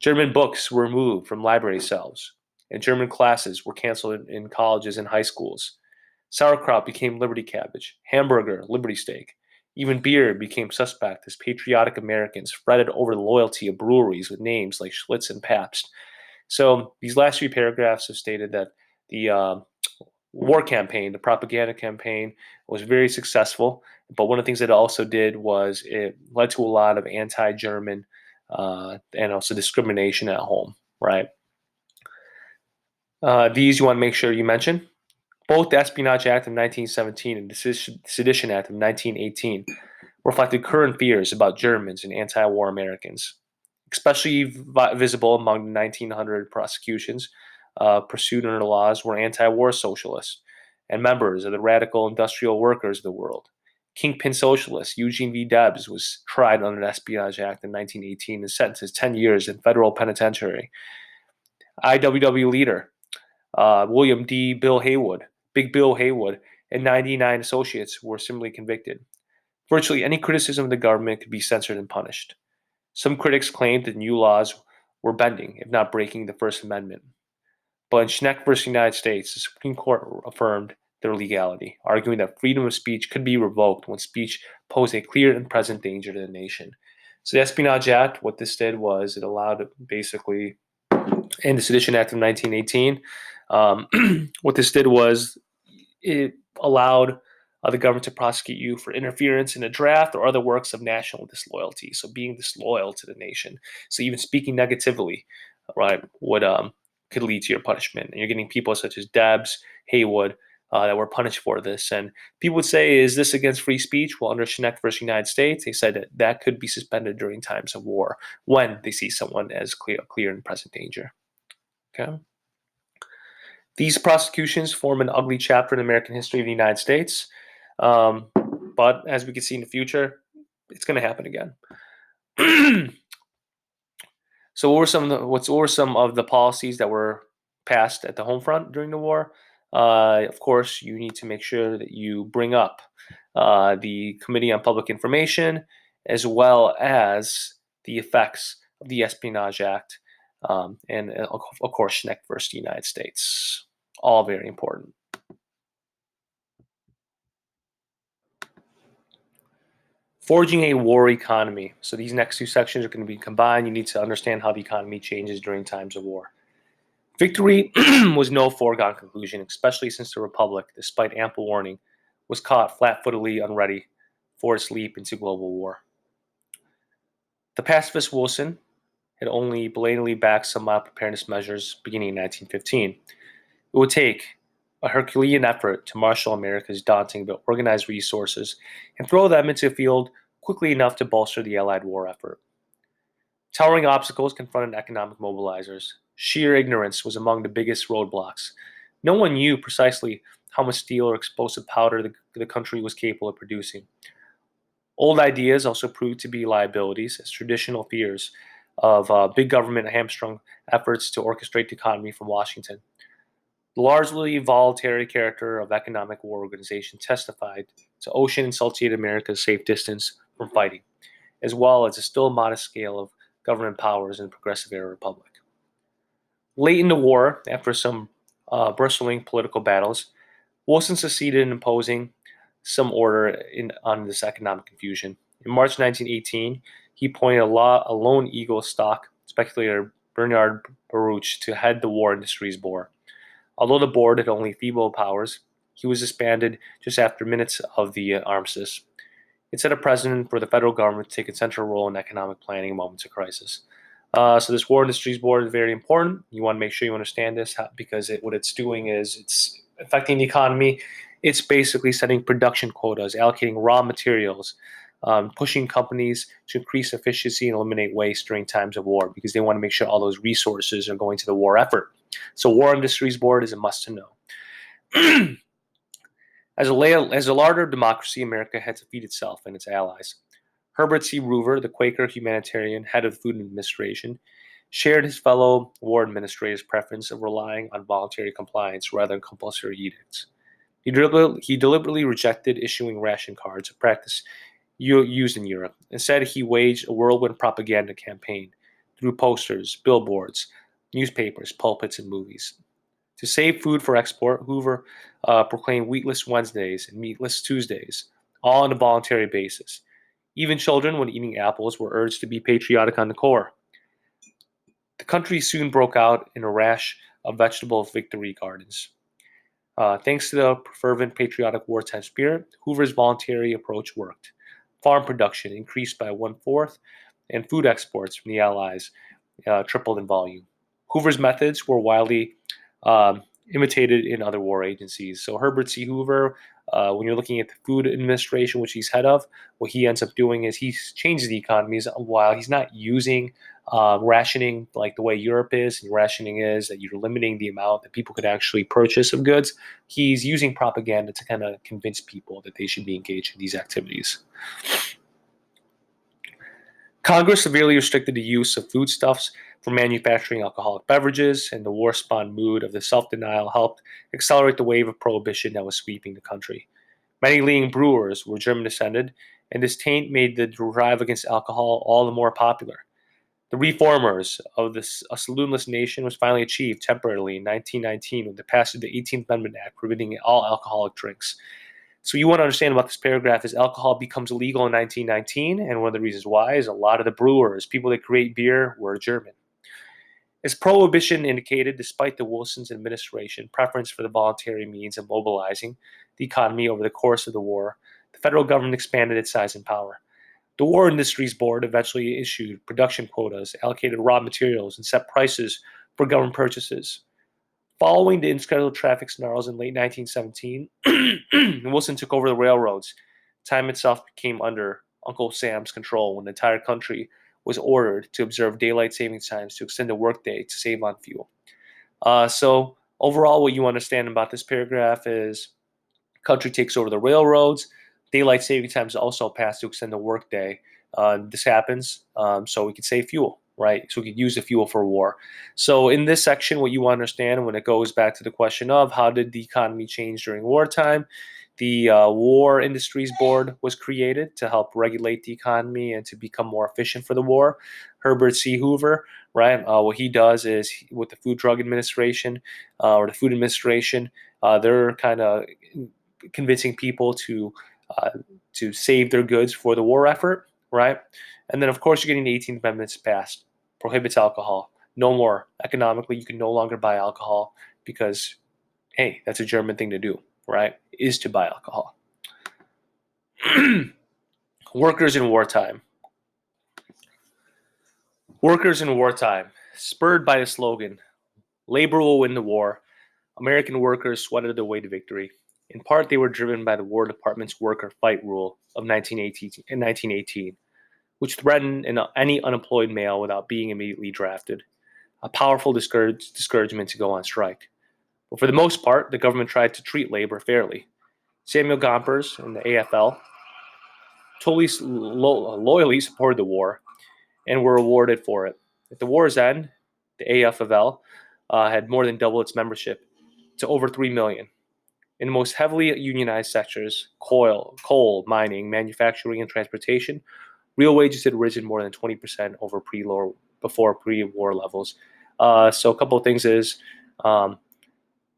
German books were removed from library shelves, and German classes were canceled in colleges and high schools. Sauerkraut became Liberty cabbage, hamburger, Liberty steak. Even beer became suspect as patriotic Americans fretted over the loyalty of breweries with names like Schlitz and Pabst. So these last three paragraphs have stated that the war campaign, the propaganda campaign, was very successful. But one of the things that it also did was it led to a lot of anti-German and also discrimination at home, right? These you want to make sure you mention. Both the Espionage Act of 1917 and the Sedition Act of 1918 reflected current fears about Germans and anti-war Americans, especially visible among the 1900 prosecutions pursued under the laws were anti-war socialists and members of the radical industrial workers of the world. Kingpin socialist Eugene V. Debs was tried under the Espionage Act in 1918 and sentenced to 10 years in federal penitentiary. IWW leader William D. Bill Haywood, Big Bill Haywood, and 99 associates were similarly convicted. Virtually any criticism of the government could be censored and punished. Some critics claimed that new laws were bending, if not breaking, the First Amendment. But in Schneck versus United States, the Supreme Court affirmed their legality, arguing that freedom of speech could be revoked when speech posed a clear and present danger to the nation. So the Espionage Act, what this did was it allowed basically, in the Sedition Act of 1918, what this did was it allowed the government to prosecute you for interference in a draft or other works of national disloyalty. So being disloyal to the nation. So even speaking negatively, right, would could lead to your punishment. And you're getting people such as Debs, Haywood, that were punished for this. And people would say, is this against free speech? Well, under Schneck versus United States, they said that that could be suspended during times of war when they see someone as clear and present danger. Okay. These prosecutions form an ugly chapter in American history of the United States. But as we can see in the future, it's going to happen again. So, what were some of the policies that were passed at the home front during the war? Of course, you need to make sure that you bring up the Committee on Public Information, as well as the effects of the Espionage Act, and of course, Schneck versus the United States. All very important. Forging a war economy. So these next two sections are going to be combined. You need to understand how the economy changes during times of war. Victory was no foregone conclusion, especially since the Republic, despite ample warning, was caught flat-footedly unready for its leap into global war. The pacifist Wilson had only blatantly backed some mild preparedness measures beginning in 1915. It would take a Herculean effort to marshal America's daunting but organized resources and throw them into the field quickly enough to bolster the Allied war effort. Towering obstacles confronted economic mobilizers. Sheer ignorance was among the biggest roadblocks. No one knew precisely how much steel or explosive powder the country was capable of producing. Old ideas also proved to be liabilities, as traditional fears of big government hamstrung efforts to orchestrate the economy from Washington. The largely voluntary character of economic war organization testified to ocean and salty America's safe distance from fighting, as well as a still modest scale of government powers in the progressive era republic. Late in the war, after some bristling political battles, Wilson succeeded in imposing some order on this economic confusion. In March 1918, he appointed a lone eagle stock speculator, Bernard Baruch, to head the War Industries Board. Although the board had only feeble powers, he was disbanded just after minutes of the armistice. It set a precedent for the federal government to take a central role in economic planning in moments of crisis. So this War Industries Board is very important. You want to make sure you understand this because what it's doing is it's affecting the economy. It's basically setting production quotas, allocating raw materials, pushing companies to increase efficiency and eliminate waste during times of war because they want to make sure all those resources are going to the war effort. So War Industries Board is a must to know. As a larger democracy, America had to feed itself and its allies. Herbert C. Hoover, the Quaker humanitarian head of the Food Administration, shared his fellow war administrators' preference of relying on voluntary compliance rather than compulsory edicts. He deliberately rejected issuing ration cards, a practice used in Europe. Instead, he waged a whirlwind propaganda campaign through posters, billboards, newspapers, pulpits, and movies. To save food for export, Hoover proclaimed wheatless Wednesdays and meatless Tuesdays, all on a voluntary basis. Even children, when eating apples, were urged to be patriotic on the core. The country soon broke out in a rash of vegetable victory gardens. Thanks to the fervent patriotic wartime spirit, Hoover's voluntary approach worked. Farm production increased by 1/4, and food exports from the Allies tripled in volume. Hoover's methods were widely imitated in other war agencies. So Herbert C. Hoover, when you're looking at the Food Administration, which he's head of, what he ends up doing is he changes the economies while he's not using rationing like the way Europe is. And rationing is that you're limiting the amount that people could actually purchase of goods. He's using propaganda to kind of convince people that they should be engaged in these activities. Congress severely restricted the use of foodstuffs for manufacturing alcoholic beverages, and the war-spawned mood of the self-denial helped accelerate the wave of prohibition that was sweeping the country. Many leading brewers were German-descended, and this taint made the drive against alcohol all the more popular. The reformers of a saloonless nation was finally achieved temporarily in 1919 with the passage of the 18th Amendment Act prohibiting all alcoholic drinks. So you want to understand about this paragraph is alcohol becomes illegal in 1919, and one of the reasons why is a lot of the brewers, people that create beer, were German. As prohibition indicated, despite the Wilson's administration preference for the voluntary means of mobilizing the economy over the course of the war, the federal government expanded its size and power. The War Industries Board eventually issued production quotas, allocated raw materials, and set prices for government purchases. Following the unscheduled traffic snarls in late 1917, Wilson took over the railroads. Time itself became under Uncle Sam's control when the entire country was ordered to observe daylight saving times to extend the workday to save on fuel. So overall, what you understand about this paragraph is Country takes over the railroads. Daylight saving times also passed to extend the workday. This happens so we could save fuel, right? So we could use the fuel for war. So in this section, what you want to understand when it goes back to the question of how did the economy change during wartime, the War Industries Board was created to help regulate the economy and to become more efficient for the war. Herbert C Hoover, right? What he does is with the Food Drug Administration or the Food Administration, they're kind of convincing people uh, to save their goods for the war effort, right? And then, of course, you're getting the 18th Amendments passed, prohibits alcohol. No more. Economically, you can no longer buy alcohol because, hey, that's a German thing to do, right? Is to buy alcohol. Workers in wartime. Workers in wartime. Spurred by the slogan, labor will win the war, American workers sweated their way to victory. In part, they were driven by the War Department's work or fight rule of 1918, which threatened any unemployed male without being immediately drafted. A powerful discouragement to go on strike. But for the most part, the government tried to treat labor fairly. Samuel Gompers and the AFL totally loyally supported the war and were rewarded for it. At the war's end, the AFL had more than doubled its membership to over 3 million. In the most heavily unionized sectors, coal, mining, manufacturing, and transportation, real wages had risen more than 20% before pre-war levels. So a couple of things is um,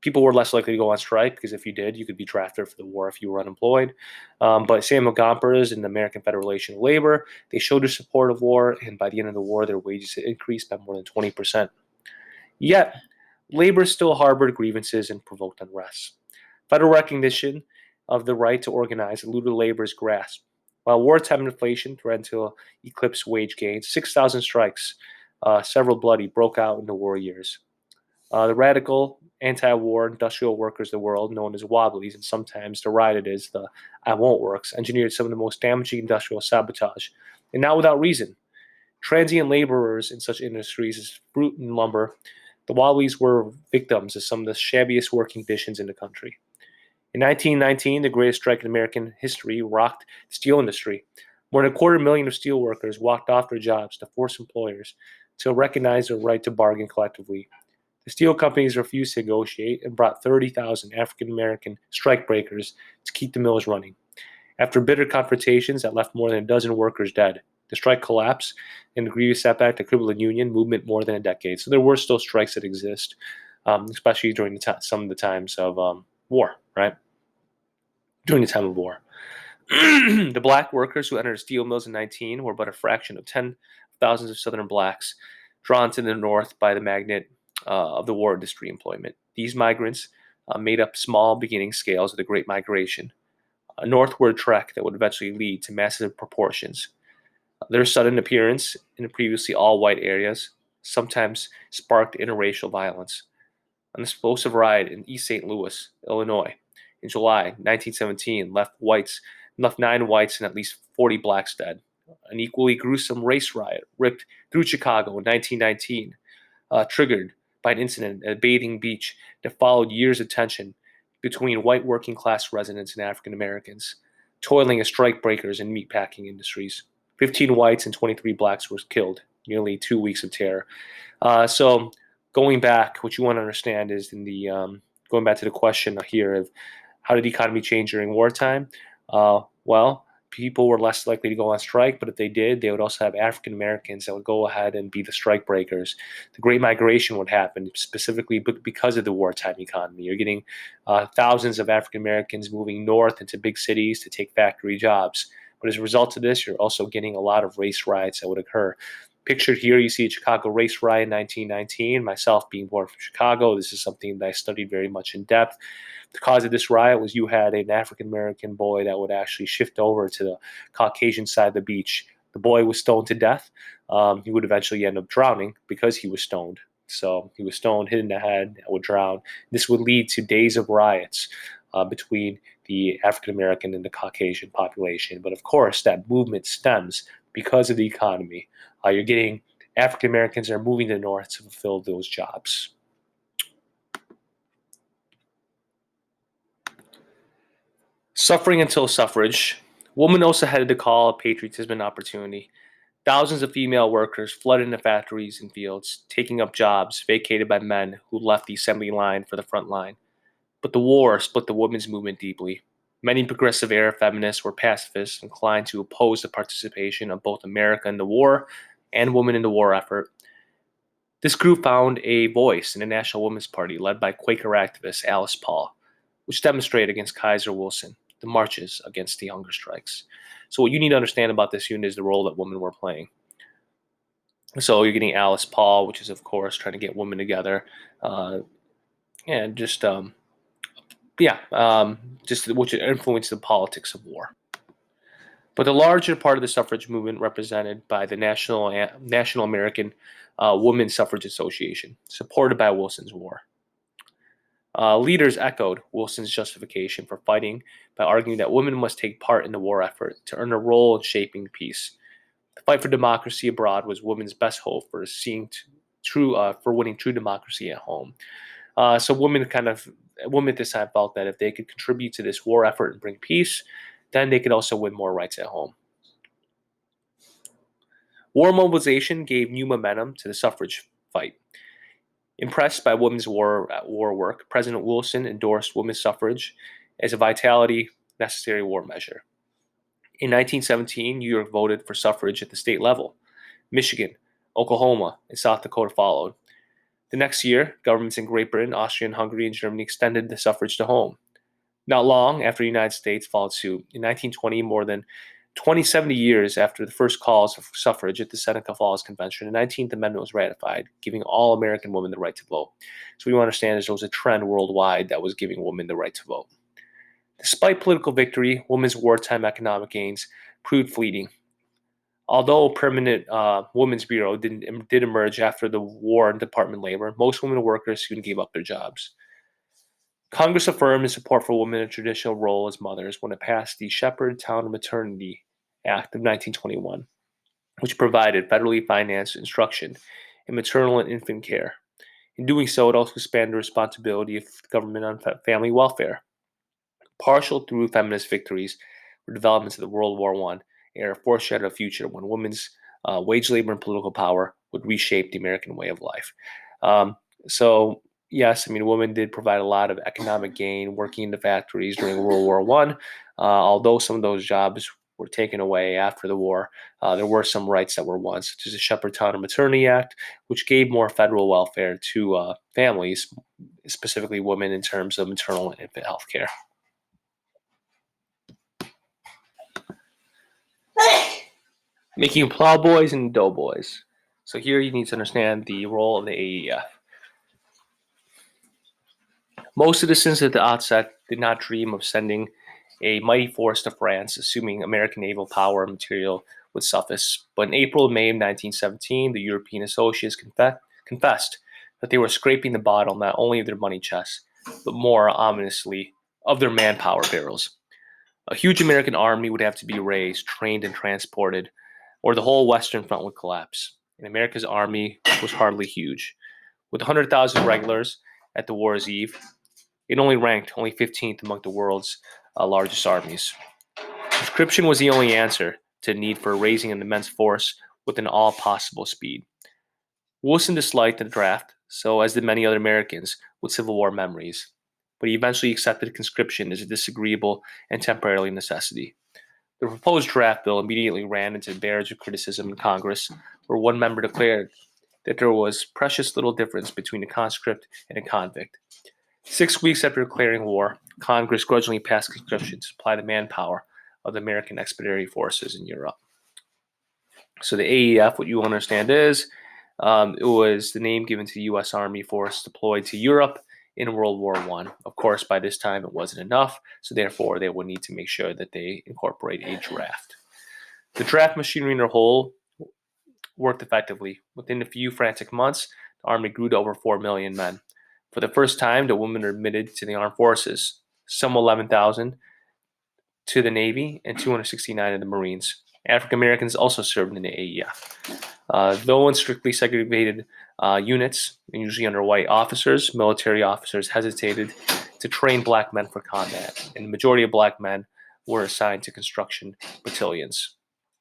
people were less likely to go on strike because if you did, you could be drafted for the war if you were unemployed. But Samuel Gompers and the American Federation of Labor, they showed their support of war, and by the end of the war, their wages had increased by more than 20%. Yet, labor still harbored grievances and provoked unrest. Federal recognition of the right to organize eluded labor's grasp. While wartime inflation threatened to eclipse wage gains, 6,000 strikes, several bloody, broke out in the war years. The radical anti-war industrial workers of the world, known as Wobblies and sometimes derided as the I Won't Works, engineered some of the most damaging industrial sabotage, and not without reason. Transient laborers in such industries as fruit and lumber, the Wobblies were victims of some of the shabbiest working conditions in the country. In 1919, the greatest strike in American history rocked the steel industry. More than 250,000 of steel workers walked off their jobs to force employers to recognize their right to bargain collectively. The steel companies refused to negotiate and brought 30,000 African American strikebreakers to keep the mills running. After bitter confrontations that left more than a dozen workers dead, the strike collapsed and the grievous setback that crippled the union movement more than a decade. So there were still strikes that exist, especially during some of the times of war, right? During the time of war. The black workers who entered steel mills in 19 were but a fraction of 10,000s of Southern blacks drawn to the north by the magnet of the war industry employment. These migrants made up small beginning scales of the Great Migration, a northward trek that would eventually lead to massive proportions. Their sudden appearance in previously all-white areas sometimes sparked interracial violence. An explosive riot in East St. Louis, Illinois, in July 1917 left 9 whites and at least 40 blacks dead. An equally gruesome race riot ripped through Chicago in 1919, triggered by an incident at a bathing beach that followed years of tension between white working class residents and African Americans, toiling as strike breakers in meatpacking industries. 15 whites and 23 blacks were killed, nearly 2 weeks of terror. So going back, what you want to understand is going back to the question here of how did the economy change during wartime? Well, people were less likely to go on strike, but if they did, they would also have African Americans that would go ahead and be the strike breakers. The Great Migration would happen specifically because of the wartime economy. You're getting thousands of African Americans moving north into big cities to take factory jobs. But as a result of this, you're also getting a lot of race riots that would occur. Pictured here, you see a Chicago race riot in 1919. Myself being born from Chicago, this is something that I studied very much in depth. The cause of this riot was you had an African American boy that would actually shift over to the Caucasian side of the beach. The boy was stoned to death. He would eventually end up drowning because he was stoned. So he was stoned, hit in the head, and would drown. This would lead to days of riots between the African American and the Caucasian population. But of course, that movement stems because of the economy. You're getting African Americans are moving to the north to fulfill those jobs. Suffering until suffrage. Women also headed the call of patriotism and opportunity. Thousands of female workers flooded into factories and fields, taking up jobs vacated by men who left the assembly line for the front line. But the war split the women's movement deeply. Many progressive era feminists were pacifists, inclined to oppose the participation of both America in the war and women in the war effort. This group found a voice in the National Women's Party led by Quaker activist Alice Paul, which demonstrated against Kaiser Wilson, the marches against the hunger strikes. So what you need to understand about this unit is the role that women were playing. So you're getting Alice Paul, which is of course trying to get women together, and just which influenced the politics of war. But the larger part of the suffrage movement represented by the National American Women's Suffrage Association, supported by Wilson's war. Leaders echoed Wilson's justification for fighting by arguing that women must take part in the war effort to earn a role in shaping peace. The fight for democracy abroad was women's best hope for winning true democracy at home. So women at this time felt that if they could contribute to this war effort and bring peace, then they could also win more rights at home. War mobilization gave new momentum to the suffrage fight. Impressed by women's war work, President Wilson endorsed women's suffrage as a vitality necessary war measure. In 1917, New York voted for suffrage at the state level. Michigan, Oklahoma, and South Dakota followed. The next year, governments in Great Britain, Austria, and Hungary, and Germany extended the suffrage to home. Not long after the United States followed suit, in 1920, more than 70 years after the first calls for suffrage at the Seneca Falls Convention, the 19th Amendment was ratified, giving all American women the right to vote. So we understand there was a trend worldwide that was giving women the right to vote. Despite political victory, women's wartime economic gains proved fleeting. Although a permanent women's bureau did emerge after the war in Department of Labor, most women workers soon gave up their jobs. Congress affirmed its support for women in a traditional role as mothers when it passed the Shepherd-Town Maternity Act of 1921, which provided federally financed instruction in maternal and infant care. In doing so, it also expanded the responsibility of government on family welfare. Partial through feminist victories were developments of the World War I era foreshadowed a future when women's wage labor and political power would reshape the American way of life. Yes, women did provide a lot of economic gain working in the factories during World War I. Although some of those jobs were taken away after the war, there were some rights that were won, such as the Shepherd-Town Maternity Act, which gave more federal welfare to families, specifically women, in terms of maternal and infant health care. Making plowboys and doughboys. So here you need to understand the role of the AEF. Most citizens at the outset did not dream of sending a mighty force to France, assuming American naval power and material would suffice. But in April and May of 1917, the European associates confessed that they were scraping the bottom not only of their money chests, but more ominously, of their manpower barrels. A huge American army would have to be raised, trained, and transported, or the whole Western Front would collapse. And America's army was hardly huge. With 100,000 regulars at the war's eve, it ranked only 15th among the world's largest armies. Conscription was the only answer to the need for raising an immense force with an all possible speed. Wilson disliked the draft, so as did many other Americans with Civil War memories, but he eventually accepted conscription as a disagreeable and temporary necessity. The proposed draft bill immediately ran into barrage of criticism in Congress, where one member declared that there was precious little difference between a conscript and a convict. 6 weeks after declaring war, Congress grudgingly passed conscription to supply the manpower of the American expeditionary forces in Europe. So the AEF, what you understand is, it was the name given to the U.S. Army force deployed to Europe in World War I. Of course, by this time it wasn't enough, so therefore they would need to make sure that they incorporate a draft. The draft machinery in their whole worked effectively. Within a few frantic months, the Army grew to over 4 million men. For the first time, the women were admitted to the armed forces, some 11,000 to the Navy and 269 in the Marines. African Americans also served in the AEF. Though in strictly segregated units, and usually under white officers, military officers hesitated to train black men for combat, and the majority of black men were assigned to construction battalions.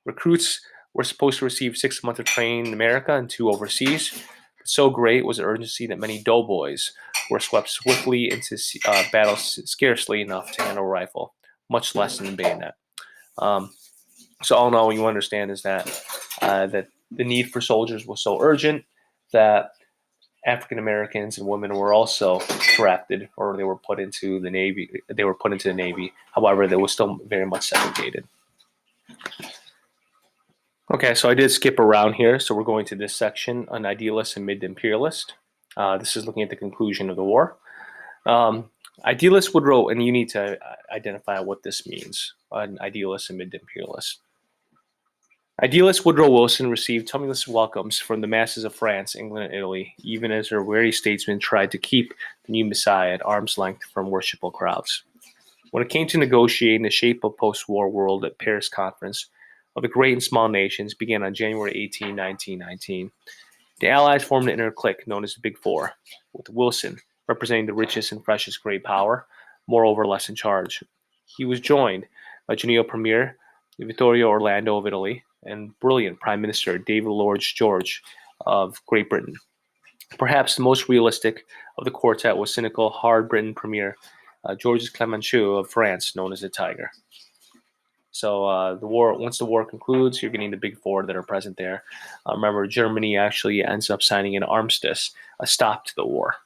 Recruits were supposed to receive 6 months of training in America and 2 overseas. So great was the urgency that many doughboys were swept swiftly into battle, scarcely enough to handle a rifle, much less than a bayonet. So all in all, what you understand is that that the need for soldiers was so urgent that African Americans and women were also drafted, or they were put into the Navy. However, they were still very much segregated. Okay, so I did skip around here. So we're going to this section on Idealist and Mid Imperialist. This is looking at the conclusion of the war. Idealist Woodrow, and you need to identify what this means, an idealist and mid imperialist. Idealist Woodrow Wilson received tumultuous welcomes from the masses of France, England, and Italy, even as their wary statesmen tried to keep the new Messiah at arm's length from worshipful crowds. When it came to negotiating the shape of post-war world at Paris Conference of the great and small nations began on January 18, 1919. The Allies formed an inner clique known as the Big Four, with Wilson representing the richest and freshest great power, moreover less in charge. He was joined by genial Premier Vittorio Orlando of Italy and brilliant Prime Minister David Lloyd George of Great Britain. Perhaps the most realistic of the quartet was cynical, hard-Britain Premier Georges Clemenceau of France, known as the Tiger. So the war, once the war concludes, you're getting the Big Four that are present there. Remember, Germany actually ends up signing an armistice, a stop to the war.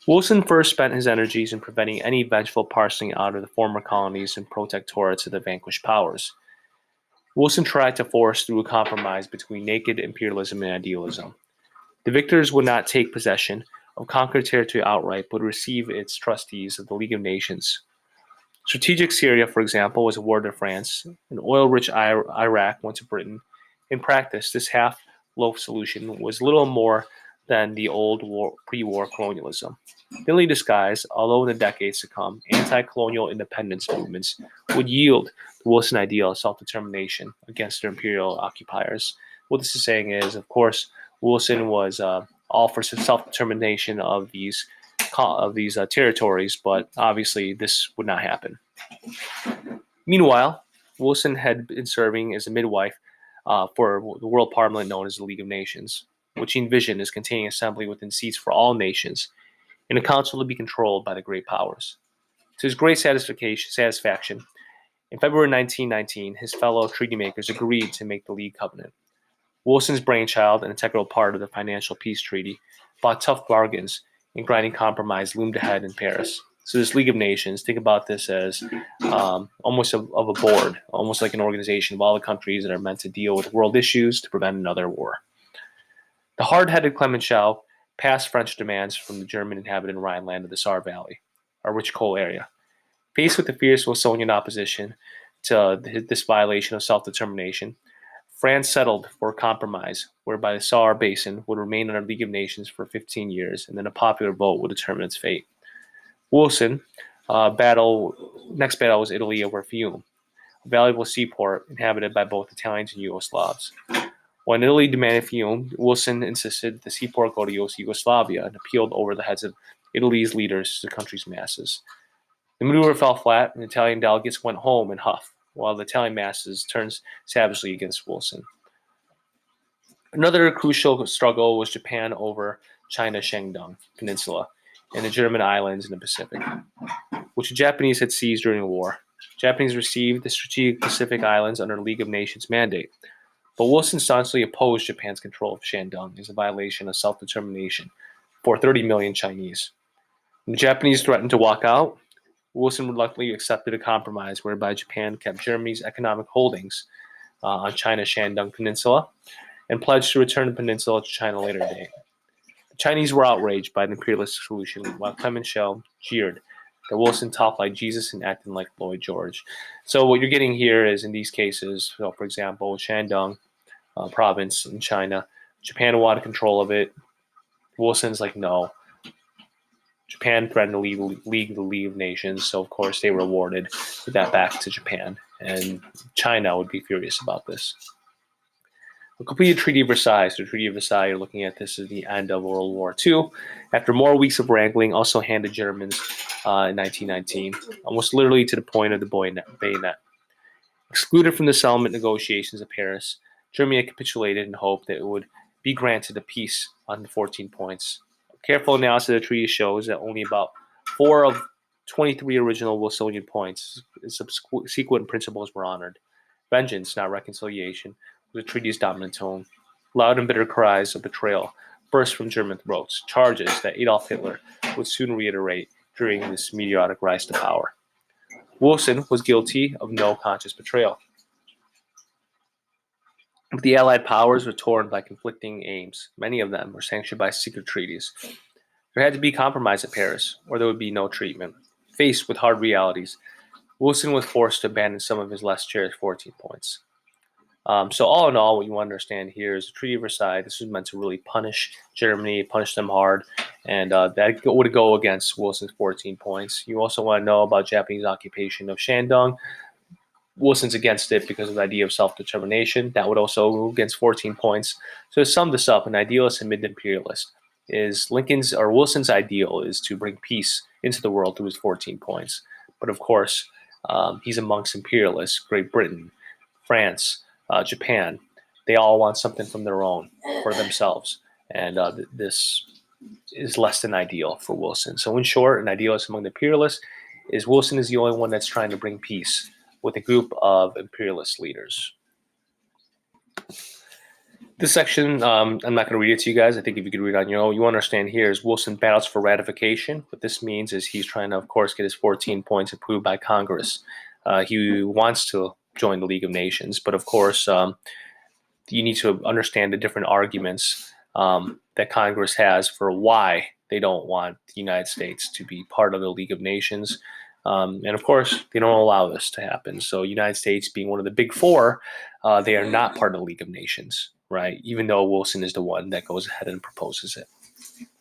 Wilson first spent his energies in preventing any vengeful parceling out of the former colonies and protectorates of the vanquished powers. Wilson tried to force through a compromise between naked imperialism and idealism. The victors would not take possession of conquered territory outright, but receive its trustees of the League of Nations. Strategic Syria, for example, was awarded to France, and oil-rich Iraq went to Britain. In practice, this half-loaf solution was little more than the old pre-war colonialism. Thinly disguised, although in the decades to come, anti-colonial independence movements would yield the Wilson ideal of self-determination against their imperial occupiers. What this is saying is, of course, Wilson was all for self-determination of these territories, but obviously this would not happen. Meanwhile, Wilson had been serving as a midwife for the World Parliament known as the League of Nations, which he envisioned as containing assembly within seats for all nations, in a council to be controlled by the great powers. To his great satisfaction, in February 1919, his fellow treaty makers agreed to make the League Covenant. Wilson's brainchild, an integral part of the financial peace treaty, bought tough bargains, and grinding compromise loomed ahead in Paris. So this League of Nations, think about this as almost of a board, almost like an organization of all the countries that are meant to deal with world issues to prevent another war. The hard-headed Clemenceau passed French demands from the German inhabited Rhineland of the Saar Valley, a rich coal area. Faced with the fierce Wilsonian opposition to this violation of self-determination, France settled for a compromise whereby the Saar Basin would remain under the League of Nations for 15 years, and then a popular vote would determine its fate. Wilson, next battle was Italy over Fiume, a valuable seaport inhabited by both Italians and Yugoslavs. When Italy demanded Fiume, Wilson insisted the seaport go to Yugoslavia and appealed over the heads of Italy's leaders to the country's masses. The maneuver fell flat, and Italian delegates went home in huff, while the Italian masses turned savagely against Wilson. Another crucial struggle was Japan over China's Shandong Peninsula and the German islands in the Pacific, which the Japanese had seized during the war. Japanese received the strategic Pacific islands under the League of Nations mandate, but Wilson staunchly opposed Japan's control of Shandong as a violation of self-determination for 30 million Chinese. When the Japanese threatened to walk out, Wilson reluctantly accepted a compromise whereby Japan kept Germany's economic holdings on China's Shandong Peninsula and pledged to return the peninsula to China later date. The Chinese were outraged by the imperialist solution, while Clemenceau jeered that Wilson talked like Jesus and acted like Lloyd George. So what you're getting here is in these cases, so for example, Shandong province in China, Japan wanted control of it. Wilson's like, no. Japan threatened to leave the League of Nations, so of course they were awarded that back to Japan, and China would be furious about this. A completed Treaty of Versailles. So the Treaty of Versailles, you're looking at this as the end of World War II. After more weeks of wrangling, also handed Germans in 1919, almost literally to the point of the bayonet. Excluded from the settlement negotiations of Paris, Germany had capitulated in hope that it would be granted a peace on the 14 points. A careful analysis of the treaty shows that only about 4 of 23 original Wilsonian points, subsequent principles, were honored. Vengeance, not reconciliation, was the treaty's dominant tone. Loud and bitter cries of betrayal burst from German throats, charges that Adolf Hitler would soon reiterate during this meteoric rise to power. Wilson was guilty of no conscious betrayal. But the Allied powers were torn by conflicting aims. Many of them were sanctioned by secret treaties. There had to be compromise at Paris, or there would be no treatment. Faced with hard realities, Wilson was forced to abandon some of his less cherished 14 points. So all in all, what you want to understand here is the Treaty of Versailles. This was meant to really punish Germany, punish them hard, and that would go against Wilson's 14 points. You also want to know about Japanese occupation of Shandong. Wilson's against it because of the idea of self-determination. That would also go against 14 points. So to sum this up, an idealist and mid imperialist is Wilson's ideal is to bring peace into the world through his 14 points. But of course, he's amongst imperialists, Great Britain, France, Japan. They all want something from their own for themselves. And this is less than ideal for Wilson. So in short, an idealist among the imperialists is Wilson is the only one that's trying to bring peace with a group of imperialist leaders. This section, I'm not going to read it to you guys. I think if you could read it on your own, you understand here is Wilson battles for ratification. What this means is he's trying to, of course, get his 14 points approved by Congress. He wants to join the League of Nations, but of course, you need to understand the different arguments that Congress has for why they don't want the United States to be part of the League of Nations. And of course, they don't allow this to happen. So, United States being one of the big four, they are not part of the League of Nations, right? Even though Wilson is the one that goes ahead and proposes it.